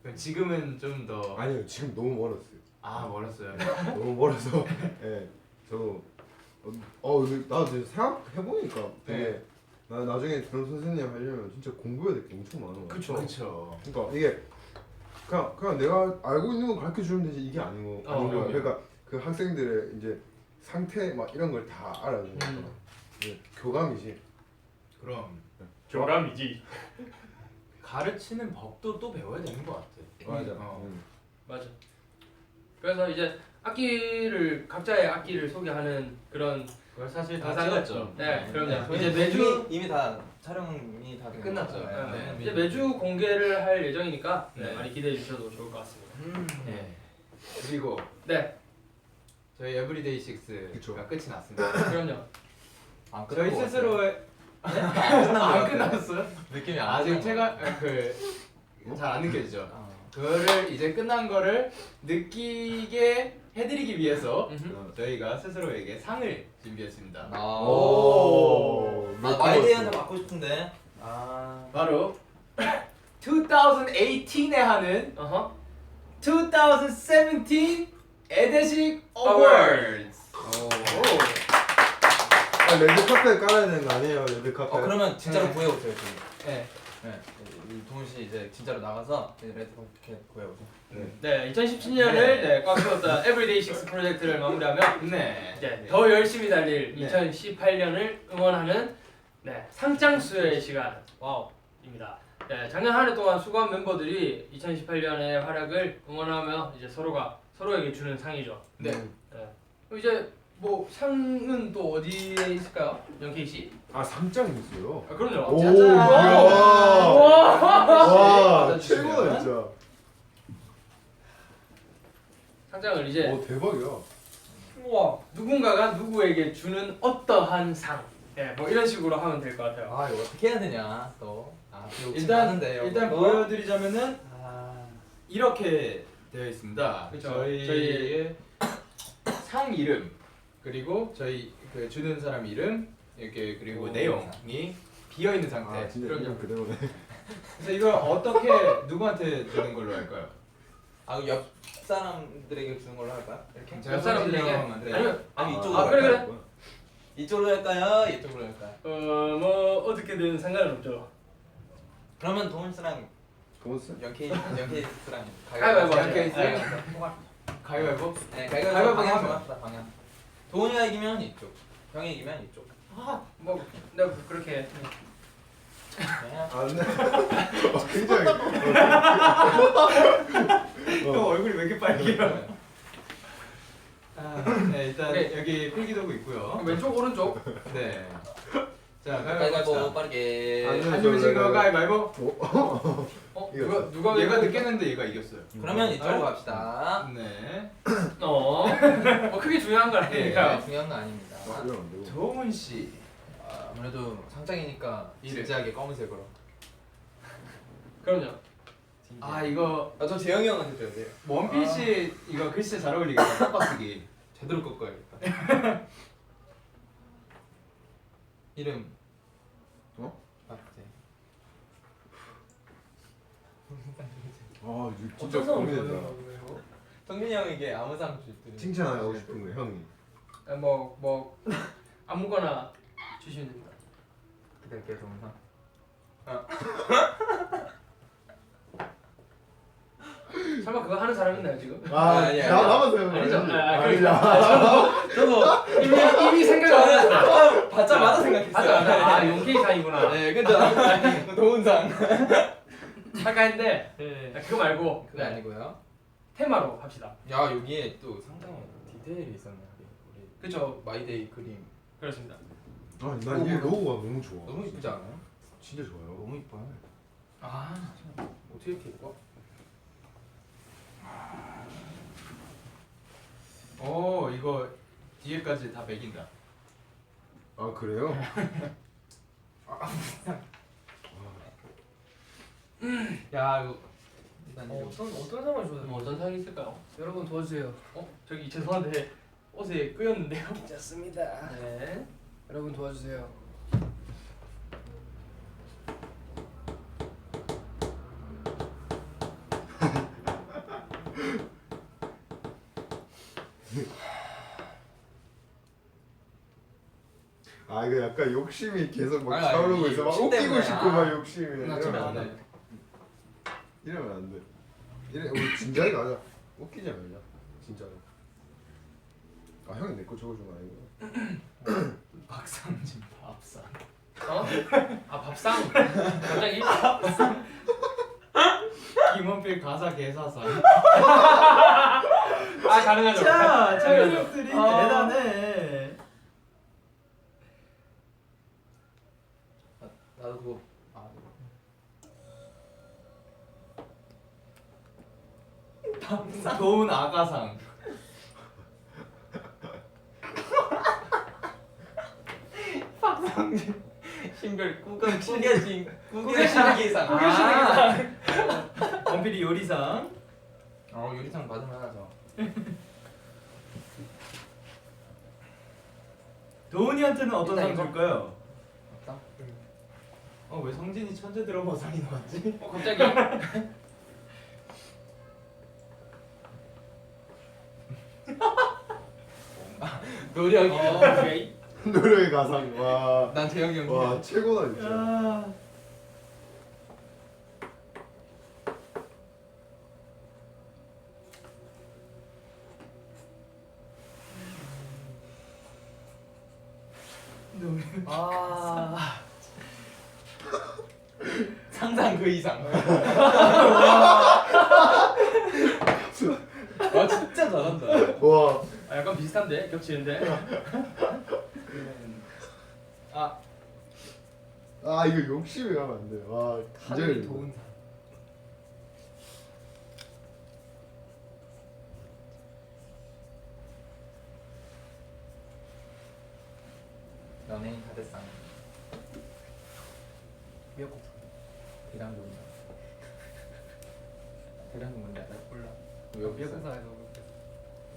그럼 지금은 좀 더. 아니요 지금 너무 멀었어요. 아 멀었어요. 너무 멀어서 예 저도 나도 지금 생각해 보니까 되게 네. 나 나중에 드럼 선생님 하려면 진짜 공부해야 될 게 엄청 많은 거 같아. 그쵸. 그쵸. 그러니까 이게 그냥 내가 알고 있는 거 가르쳐 주면 되지 이게 아닌 거 아닌 거야. 그럼요. 그러니까 그 학생들의 이제 상태 막 이런 걸 다 알아주니까 이제 교감이지. 그럼 교감이지. 가르치는 법도 또 배워야 되는 것 같아. 맞아. 맞아. 그래서 이제 각자의 악기를 소개하는 그런 그걸 사실 다 영상을 찍었죠. 네, 그럼요. 저희 이제 매주 이미 다 촬영이 다 된 끝났죠. 것 같아요. 네. 이제 매주 공개를 할 예정이니까 네. 많이 기대해 주셔도 좋을 것 같습니다. 네. 그리고 네, 저희 에브리데이 그쵸. 6가 끝이 났습니다. 그럼요. 아, 저희 끝난 것 스스로의 같아요. 안 끝났어요? 느낌이 안 아직 끝난 제가 것 잘 안 느껴지죠. 같아요. 그거를 이제 끝난 거를 느끼게 해드리기 위해서 음흠. 저희가 스스로에게 상을 준비했습니다. 오. 마이데이한테 받고 싶은데. 아. 바로 2018에 하는 어허. 2017 에데식 어워즈. 레드 카페 깔아야 되는 거 아니에요? 레드 카페. 그러면 진짜로 네. 구해오세요 지금. 네. 네. 동훈 씨 이제 진짜로 나가서 이제 레드카펫 구해오세요. 네, 2017년을 꽉 채웠던 에브리데이 6 프로젝트를 마무리하며 네. 이제 더 열심히 달릴 네. 2018년을 응원하는 상장수의 시간 와우입니다. 네, 작년 한 해 동안 수고한 멤버들이 2018년의 활약을 응원하며 이제 서로에게 주는 상이죠. 네. 그럼 이제 뭐 상은 또 어디에 있을까요, 영케이 씨? 아 상장이 있어요. 아, 그럼요. 오, 짜잔. 이야. 와, 받아주시면. 최고다 진짜. 상장을 이제 대박이야. 우와, 누군가가 누구에게 주는 어떠한 상, 뭐 이런 식으로 하면 될 것 같아요. 아 이거 어떻게 해야 되냐 또. 일단 이거. 보여드리자면은 아. 이렇게 되어 있습니다. 그쵸. 저희의 상 이름 그리고 저희 그 주는 사람 이름 이렇게 그리고 오, 내용이 비어 있는 상태. 아 진짜 그럼요. 이름 그대로네. 그래서 이걸 어떻게 누구한테 주는 걸로 할까요? 옆 사람들에게 주는 걸로 할까요? 이렇게? 제가 옆 사람들에게? 설명하는데 아니면 아니 이쪽으로 아, 그래, 할까요? 그래. 이쪽으로 할까요? 이쪽으로 할까요? 뭐 어떻게든 상관은 없죠. 그러면 동훈 씨랑 고맙습 영케이스랑 가위바위보 하죠. 영케이스? 네. 가위바위보? 네, 가위바위보 가위바위보 방향 하죠. 정합시다 방향. 동훈이가 이기면 이쪽, 형이 이기면 이쪽. 뭐 내가 그렇게 그냥 안돼. 굉장히. 형 얼굴이 왜 이렇게 빨개요? 네 일단 네. 여기 필기도구 있고요. 왼쪽 오른쪽. 네. 자 가위바위보 가위바위보. 빠르게. 안 안녕하신 거 가위바위보. 누가 얘가 이겼- 늦겠는데 얘가 이겼어요. 그러면 이쪽으로 아? 갑시다. 네. 뭐 크게 중요한 건 아니니까. 네, 중요한 거 아닙니다. 이러면 안 되고. 조훈 씨. 아무래도 상장이니까 이래. 진지하게 검은색으로. 그럼요. 아 이거 저 재영이 형한테 줘야 돼요. 원피스 이거 글씨 잘 어울리겠다. 빡빡쓰기. 제대로 꺾어야겠다. 이름. 맞지. 아 이거 진짜 어떤 상을 고민된다. 보는 거예요? 성민이 형에게 아무 상 줄때 칭찬하고 싶은 거 형이. 뭐 아무거나 주시면 됩니다. 기다릴게요 동상. 설마 그거 하는 사람 있나요 지금? 아니야. 남았어요. 아니죠. 아니야. 저도 이미 생각을 했어요. 받자마자 생각했어요. 아 용케이 상이구나. 네, 그죠. 동훈상. 할까 했는데 그거 말고 그게 아니고요. 테마로 합시다. 야 여기에 또 상당히 디테일이 있었네. 우리 그렇죠. 마이데이 그림. 그렇습니다. 난 이게 로고가 너무 좋아. 너무 이쁘지 않아요? 진짜 좋아요. 너무 이뻐요. 아 참. 어떻게 이렇게 이뻐? 이거 뒤에까지 다 매긴다. 아 그래요? 야 이거 일단 이제 어떤 상황이 좋아요? 뭐 어떤 상황이 있을까요? 여러분 도와주세요. 저기 죄송한데 옷에 끄였는데요. 괜찮습니다. 네. 여러분 도와주세요. 아 이거 약간 욕심이 계속 막 아니, 차오르고 아니, 있어. 막 욕심 웃기고 때문에. 싶고 아. 막 욕심이. 나 이러면 집에 안 안 돼. 가요. 이러면 안 돼. 우리 진지하게 가자. 웃기지 말자. 진짜로. 아 형이 내 거 적어준 거 아니고. 박상진 밥상. 어? 아 밥상. 갑자기? 김원필 가사 개사상. 아 가능하죠. 자, 가능하죠. 창의력들이 대단해. 나도 그거 좋은 아가상. 신별 꾸겨진 꾸겨진기상. 원필이 요리상. 요리상 받으면 하죠. 도훈이한테는 어떤 일단 상 이거. 줄까요? 없다. 왜 성진이 천재 드러머 상이 나왔지? 갑자기? 노력이. 오케이. 노래의 가상. 와. 난 재영이 형. 와 최고다 진짜. 아. 아. 상상 그 이상. 진짜 잘한다. 와. 아 약간 비슷한데 겹치는데. 아 이거 욕심이 가면 안 돼. 와 하늘이 진짜. 도운 상. 연예인 카드상. 미역국. 대장금. 대장금 뭔지 알아? 몰라. 미역국 미역국상에서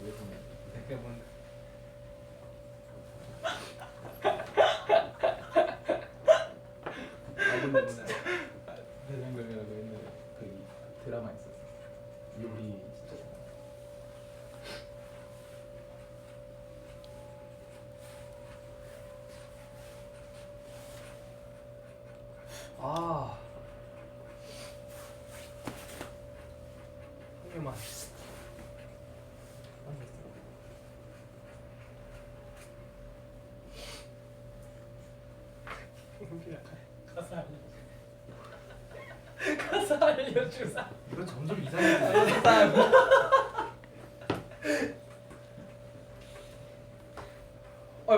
미역국. 그게 뭔데? 알고 보면 대장금이라고 옛날에 그 드라마 있었어. 요리 진짜 잘해. 아. 한 개만. 가사 알려주사. 이거 점점 이상해져.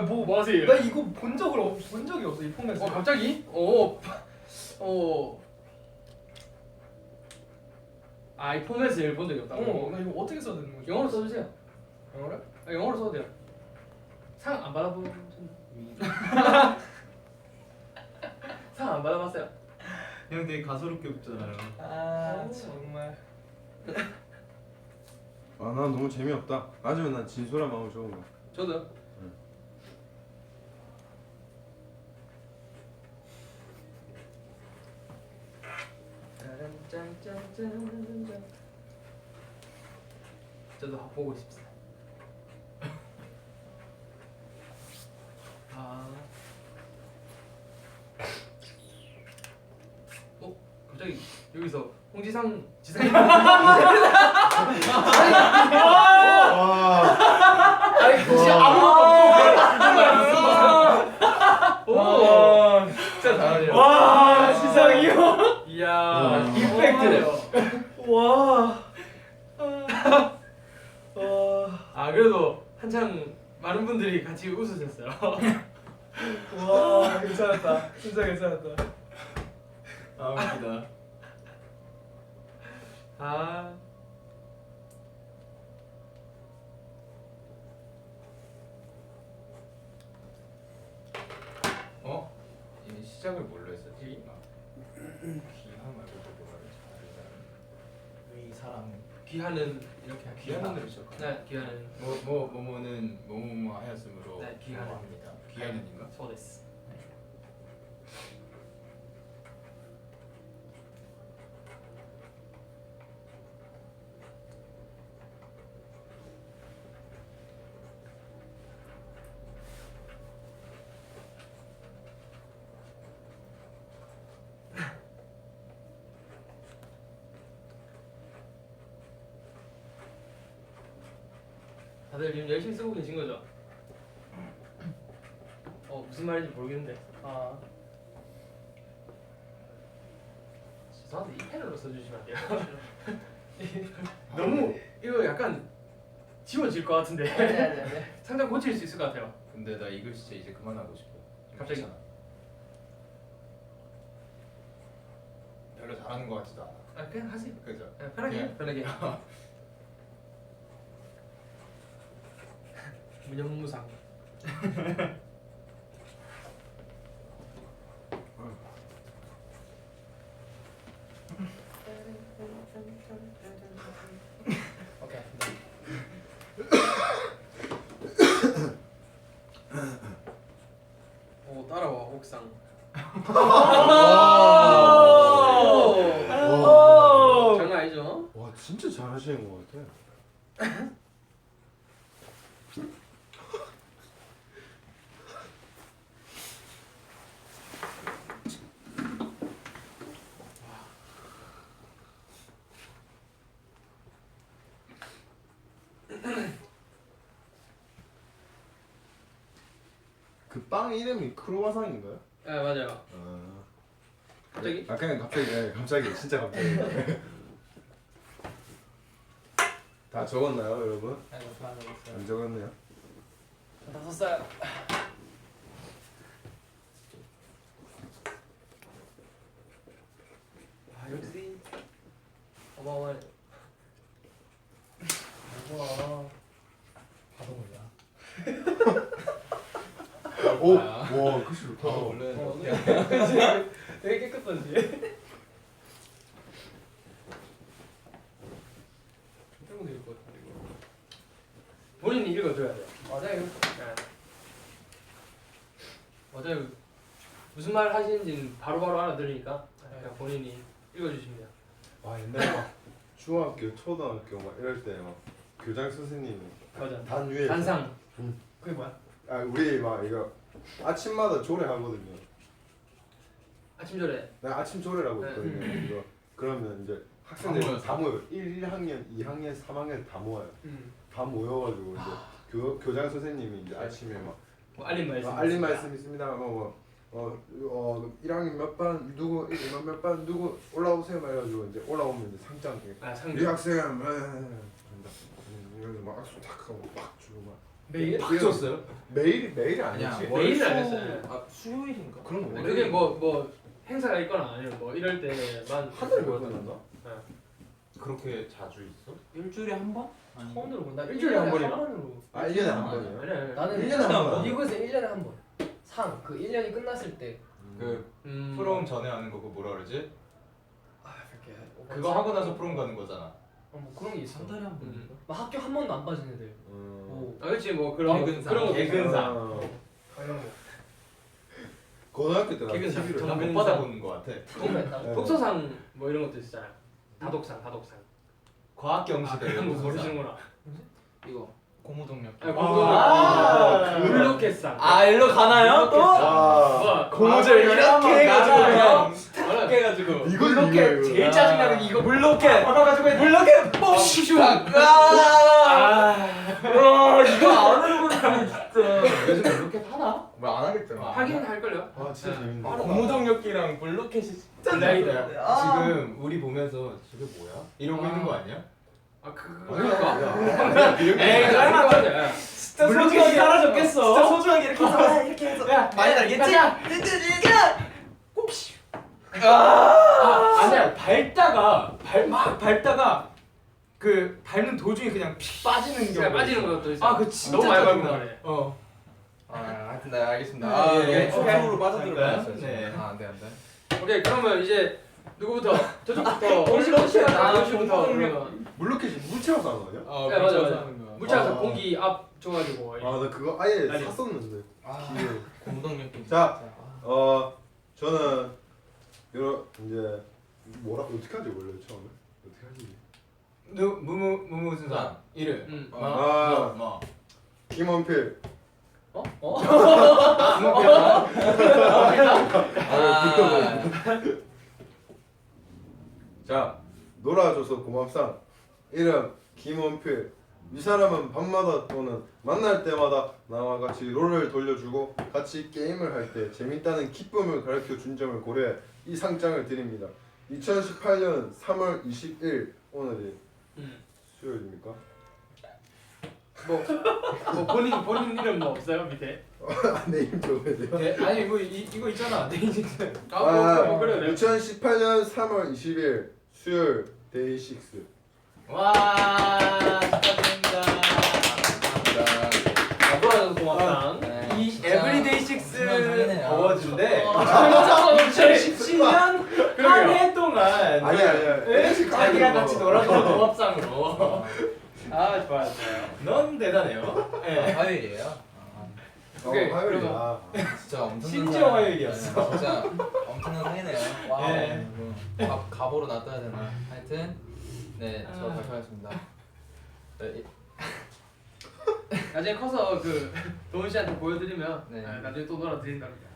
뭐 하세요? 나 이거 본 적이 없어 이 포맷. 갑자기? 이 포맷을 본 적이 없다고? 나 이거 어떻게 써야 되는 거지? 영어로 써주세요. 영어로? 영어로 써도 돼요. 상 안 받아본 상 안 받아봤어요? 형 되게 가소롭게 웃잖아요. 아 정말. 아난 너무 재미없다. 하지만 난 진솔한 마음을 적은 거야. 저도. 짠짠짠짠. 저도 보고 싶습니다. 갑자기 여기서 홍지상 지상이 와. 아니 굳이 오 진짜 잘하네요. 와, 지상이요. 이야 와. 임팩트. 와. 그래도 한창 많은 분들이 같이 웃으셨어요. 와 괜찮았다. 진짜 괜찮았다. 웃기다. 시작을 뭘로 했었지? 귀하 말고 또 뭐라 그랬지? 위 사람 귀하는 이렇게 귀하는으로 시작. 네, 귀하는. 뭐뭐는 뭐뭐 하였으므로. 네, 귀하는입니다. 귀하는인가? そうです. 다들 지금 열심히 쓰고 계신 거죠? 무슨 말인지 모르겠는데. 아 저한테 이 펜으로 써주시면 안 돼요? 너무 이거 약간 지워질 것 같은데. 네. 상당히 고칠 수 있을 것 같아요. 근데 나 이 글씨 이제 그만하고 싶어. 좀 갑자기? 귀찮아. 별로 잘하는 것 같지도 않아. 아 그냥 하세요. 그죠? 네, 편하게 해요, 편하게. 문영무상. 오케이. 오 따라와 옥상. 장난 아니죠? 와 진짜 잘하시는 것 같아. 그 빵 이름이 크로와상인가요? 네 맞아요. 아. 갑자기? 아 그냥 갑자기 갑자기 진짜 갑자기. 다 적었나요, 여러분? 아이고 다 적었어요. 안 적었네요. 다 썼어요. 아 역시 어마어마해. 우와. 봐도 몰라. 오, 와, 글씨 좋다. 원래 되게 깨끗한지. 조금 될것 같은데 이거. 본인이 읽어줘야 돼요. 맞아요. 어차피 무슨 말 하시는지는 바로바로 알아들으니까 그냥 본인이 읽어주시면 돼요. 와 옛날에 막 중학교, 초등학교 막 이럴 때 막 교장 선생님이 맞아. 단 위에 단상. 응. 그게 뭐야? 아 우리 막 이거 아침마다 조례하거든요. 아침 전에. 내가 아침 조례라고 네. 있거든요. 이거 그러면 이제 다 학생들이 모여서. 다 모여요. 1학년, 2학년, 3학년 다 모아요. 음. 다 모여가지고 이제 교장 선생님이 이제 아침에 막 뭐 알림 말씀. 알림 말씀 있습니다. 1학년 몇 반 누구 1반 몇 반 누구 올라오세요 말해가지고 이제 올라오면 이제 상장 아 이 상대. 학생은 한다. 이러면서 막 악수 탁 하고 막 주고 막 매일? 팍 줬어요? 매일 아니야. 아니지. 매일은 안 했어요. 아 수요일인가? 그런 거 그게 뭐 행사가 있거나 아니면 뭐 이럴 때만 한 달에 몇 번 한다? 그렇게 자주 있어? 일주일에 한 번? 아니. 처음 들어본다. 일주일에 한 번이나? 번으로. 아 1년에 한 번이요? 아니야. 나는 1년에 한 번. 미국에서 1년에 한 번. 상. 그 1년이 끝났을 때. 그 음. 프롬 전에 하는 거 그거 뭐라 그러지? 아 이렇게. 그거 하고 나서 프롬 가는 거잖아. 뭐 그런 게 있어. 한 달에 한 번인가? 막 학교 한 번도 안 빠진 애들. 오. 아 그렇지 뭐 그런 개근상. 그런 거 개근상. 이런 거. 고등학교 때 개근상. TV로 전화 못 개근상. 받아보는 거 같아. 그런 했다. 네. 독서상 뭐 이런 것도 있잖아요. 다독상. 과학 아, 경시대. 그런 거 모르시는구나. 이거 고무동력. 아, 공동. 블로켓상. 아 일로 가나요 또? 아, 고무줄 이렇게 해가지고 그냥 탁 해가지고. 이거 물로켓 제일 짜증나는 게 이거 물로켓 받아가지고 물로켓 뽀슈 와 이거 안 하는 분들 진짜 요즘 이렇게 하나? 뭐안 하겠잖아. 하긴 할걸요. 아 진짜 재밌네. 고무동력기랑 물로켓이 진짜 블라이더야. 지금 우리 보면서 저게 뭐야? 이러고 있는 거 아니야? 아 그거. 그러니까. 에이 설마 설마. 진짜 소중하게 따라줬겠어 진짜 소중하게 이렇게 해서 이렇게 해서 야 많이 날겠지? 아니야 막 밟다가 그 밟는 도중에 그냥 픽 빠지는 그냥 빠지는 것도 있어. 아, 그 진짜 너무 많이 밟은 짜증나. 거네. 어. 아 하여튼 네 알겠습니다. 예, 예. 추후로 빠져들어 잠깐. 버렸어요. 네. 안돼. 오케이 그러면 이제 누구부터? 저쪽부터. 동시부터 시간 나. 동시부터 그러면. 물로켓이 물 채워서 하는 거 아니야? 어 네, 맞아, 맞아. 하는 거. 물차에서 아. 공기 앞 줘가지고. 아 나 그거 아예 아니. 샀었는데. 아 기회. 공동력 게임. 자. 아. 저는 여러 이제 뭐라 어떻게 하지 원래 처음에 어떻게 하지? 무무 순서 이름. 아. 김원필. 어? 자 놀아줘서 고맙상. 이름 김원필. 이 사람은 밤마다 또는 만날 때마다 나와 같이 롤을 돌려주고 같이 게임을 할 때 재밌다는 기쁨을 가르쳐 준 점을 고려해 이 상장을 드립니다. 2018년 3월 20일 오늘이 수요일입니까? 뭐 본인 이름 뭐 없어요 밑에? 네임 적어야 돼요? 아니 뭐 이거 있잖아. 데이식스. 뭐 그래요. 2018년 3월 20일 수요일 데이식스. 와 축하드립니다. 놀아줘서 고맙다. 네, 이 진짜 에브리데이 무슨 식스 상이네요. 어워즈인데 진짜 2017년 한 해 동안 아니야. 자기랑 같이 놀아줘서 고맙상으로. 아 좋아요. 넌 대단해요. 예. 화요일이에요. 오케이, 화요일이야. 진짜 엄청난 심지어 상. 화요일이었어. 네, 진짜 엄청난 상이네요. 와우. 예. 가보로 놔둬야 되나. 하여튼 저 발표하겠습니다. 네, 나중에 커서 그 도훈 씨한테 보여드리면 네. 나중에 또 놀아드린답니다.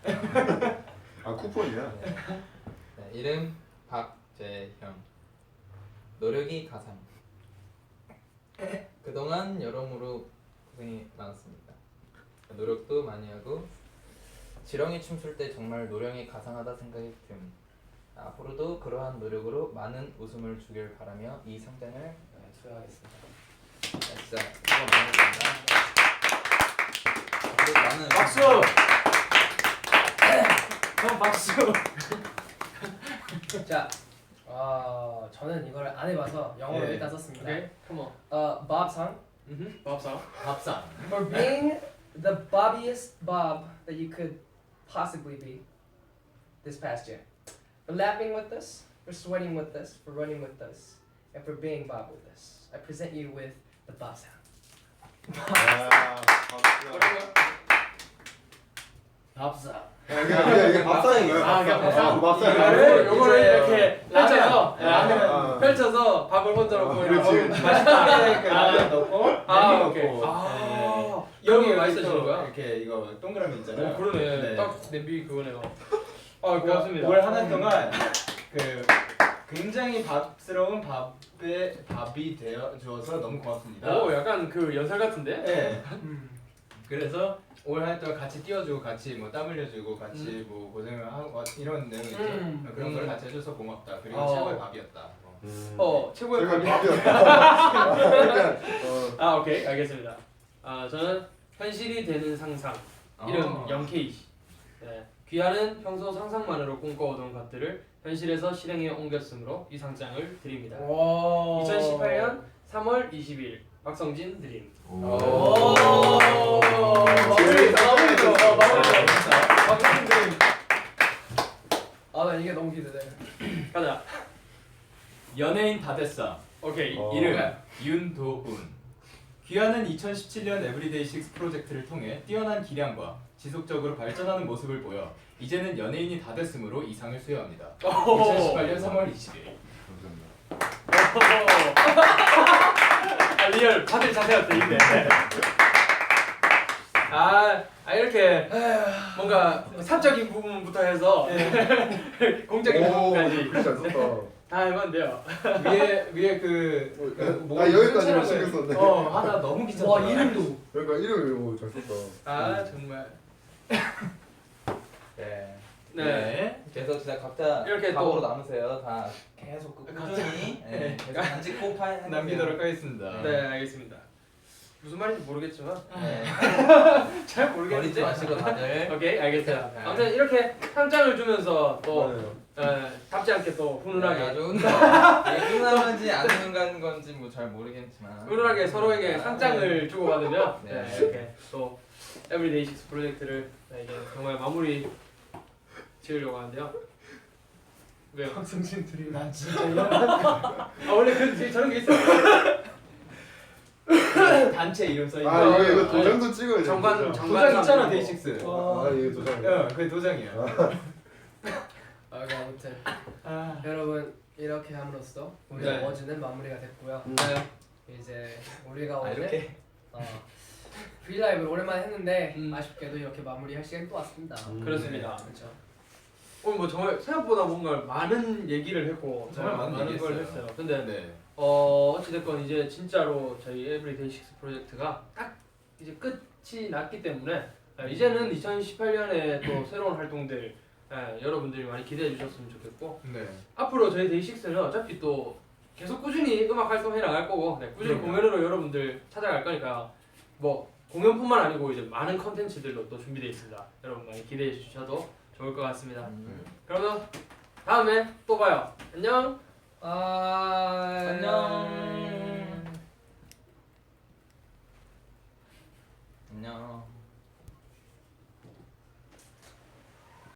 아 쿠폰이야. 네, 이름 박재형. 노력이 가상. 그동안 여러모로 고생이 많았습니다. 노력도 많이 하고 지렁이 춤출 때 정말 노령이 가상하다 생각이 듭니다. 앞으로도 그러한 노력으로 많은 웃음을 주길 바라며 이 상장을 수여하겠습니다. 진짜 수고 많으셨습니다. 앞으로 많은 박수. 형 박수. 자, 저는 이걸 안 해봐서 영어로 예. 일단 썼습니다. 오케이, 컴온. Bob상 밥상. 밥상. for being the bobbiest Bob that you could possibly be this past year. For laughing with us, for sweating with us, for running with us, and for being Bob with us. I present you with the Bob상. 밥상. 이게 밥상이에요. 아, 그냥 밥상. 밥상. 요거를 이제 이렇게 펼쳐서 라면. 펼쳐서 밥을 혼자 넣고 그렇지. 이렇게 맛있게 그 라면 넣고 아, 면 오케이. 넣고. 아, 예. 여기 맛있어지는 또 거야? 이렇게 이거 동그라미 있잖아요. 그러네. 네. 딱 냄비 그거네요. 고맙습니다. 올 한 해 동안 그 굉장히 밥스러운 밥이 되어줘서 너무 고맙습니다. 오, 약간 그 연설 같은데? 네. 그래서 올 한 해 동안 같이 뛰어주고 같이 뭐 땀 흘려주고 같이 뭐 고생을 하고 이런 내용이죠. 그런 걸 같이 해줘서 고맙다. 그리고 최고의 밥이었다. 최고의 제가 밥이. 밥이었다. 아, 오케이, 알겠습니다. 저는 현실이 되는 상상. 이름 아. 영케이 씨. 네. 귀하는 평소 상상만으로 꿈꿔오던 것들을 현실에서 실행에 옮겼으므로 이 상장을 드립니다. 2018년 3월 20일 박성진 드림. 제일 박성진 드림. 나 이게 너무 기대돼. 가자. 연예인 다 됐어. 오케이. 이름 윤도훈. 귀하는 2017년 에브리데이 식스 프로젝트를 통해 뛰어난 기량과 지속적으로 발전하는 모습을 보여 이제는 연예인이 다 됐으므로 이 상을 수여합니다. 2018년 3월 20일. 리얼 다들 자세가 들리네. 이렇게 뭔가 사적인 부분부터 해서 공적인 부분까지 잘 썼다. 다 해봤는데요. 위에 그 나 여기까지만 신경 썼네. 하나 너무 귀찮다. 와 이름도. 그러니까 이름이 잘 썼다. 정말. 네. 네. 그래서 진짜 각자 이렇게 각오로 또- 남으세요. 다 계속 꾸준히 계속 간직고 남기도록 하겠습니다. 네, 알겠습니다. 무슨 말인지 모르겠지만 네. 잘 버리지 모르겠는데. 마시고 다들. 오케이, 알겠어요. 네. 아무튼 이렇게 상장을 주면서 또 맞아요. 답지 않게 또 훈훈하게 아주 훈훈한 건지 안 훈훈한 건지 뭐 잘 모르겠지만 훈훈하게 서로에게 상장을 주고받으며 네. 이렇게 또 에브리데이 식스 프로젝트를 이제 정말 마무리 지으려고 하는데요. 왜요? 박성진 둘이 난 진짜 아 원래 저런 게 있어요. 단체 이름 써 있는 아 거. 이거 도장도 찍어야 돼. 정관 도장 있잖아 데이식스. 아 이게 도장. 야, 그게 도장이야. 아무튼 아, 여러분 이렇게 함으로써 우리 네. 어워즈는 마무리가 됐고요. 네. 이제 우리가 아, 오늘 이렇게? 브이라이브를 오랜만에 했는데 음. 아쉽게도 이렇게 마무리할 시간이 또 왔습니다. 그렇습니다. 그렇죠. 오늘 뭐 정말 생각보다 뭔가 많은 얘기를 했고 정말 많은 걸 얘기했어요. 했어요. 근데 네. 어찌됐건 이제 진짜로 저희 에브리데이 식스 프로젝트가 딱 이제 끝이 났기 때문에 이제는 2018년에 또 새로운 활동들 여러분들이 많이 기대해 주셨으면 좋겠고 네. 앞으로 저희 데이식스는 어차피 또 계속 꾸준히 음악 활동해 나갈 거고 꾸준히 그럼요. 공연으로 여러분들 찾아갈 거니까 뭐 공연뿐만 아니고 이제 많은 컨텐츠들로 또 준비되어 있습니다. 여러분 많이 기대해 주셔도 좋을 것 같습니다. 그러면 다음에 또 봐요. 안녕. 안녕. 안녕.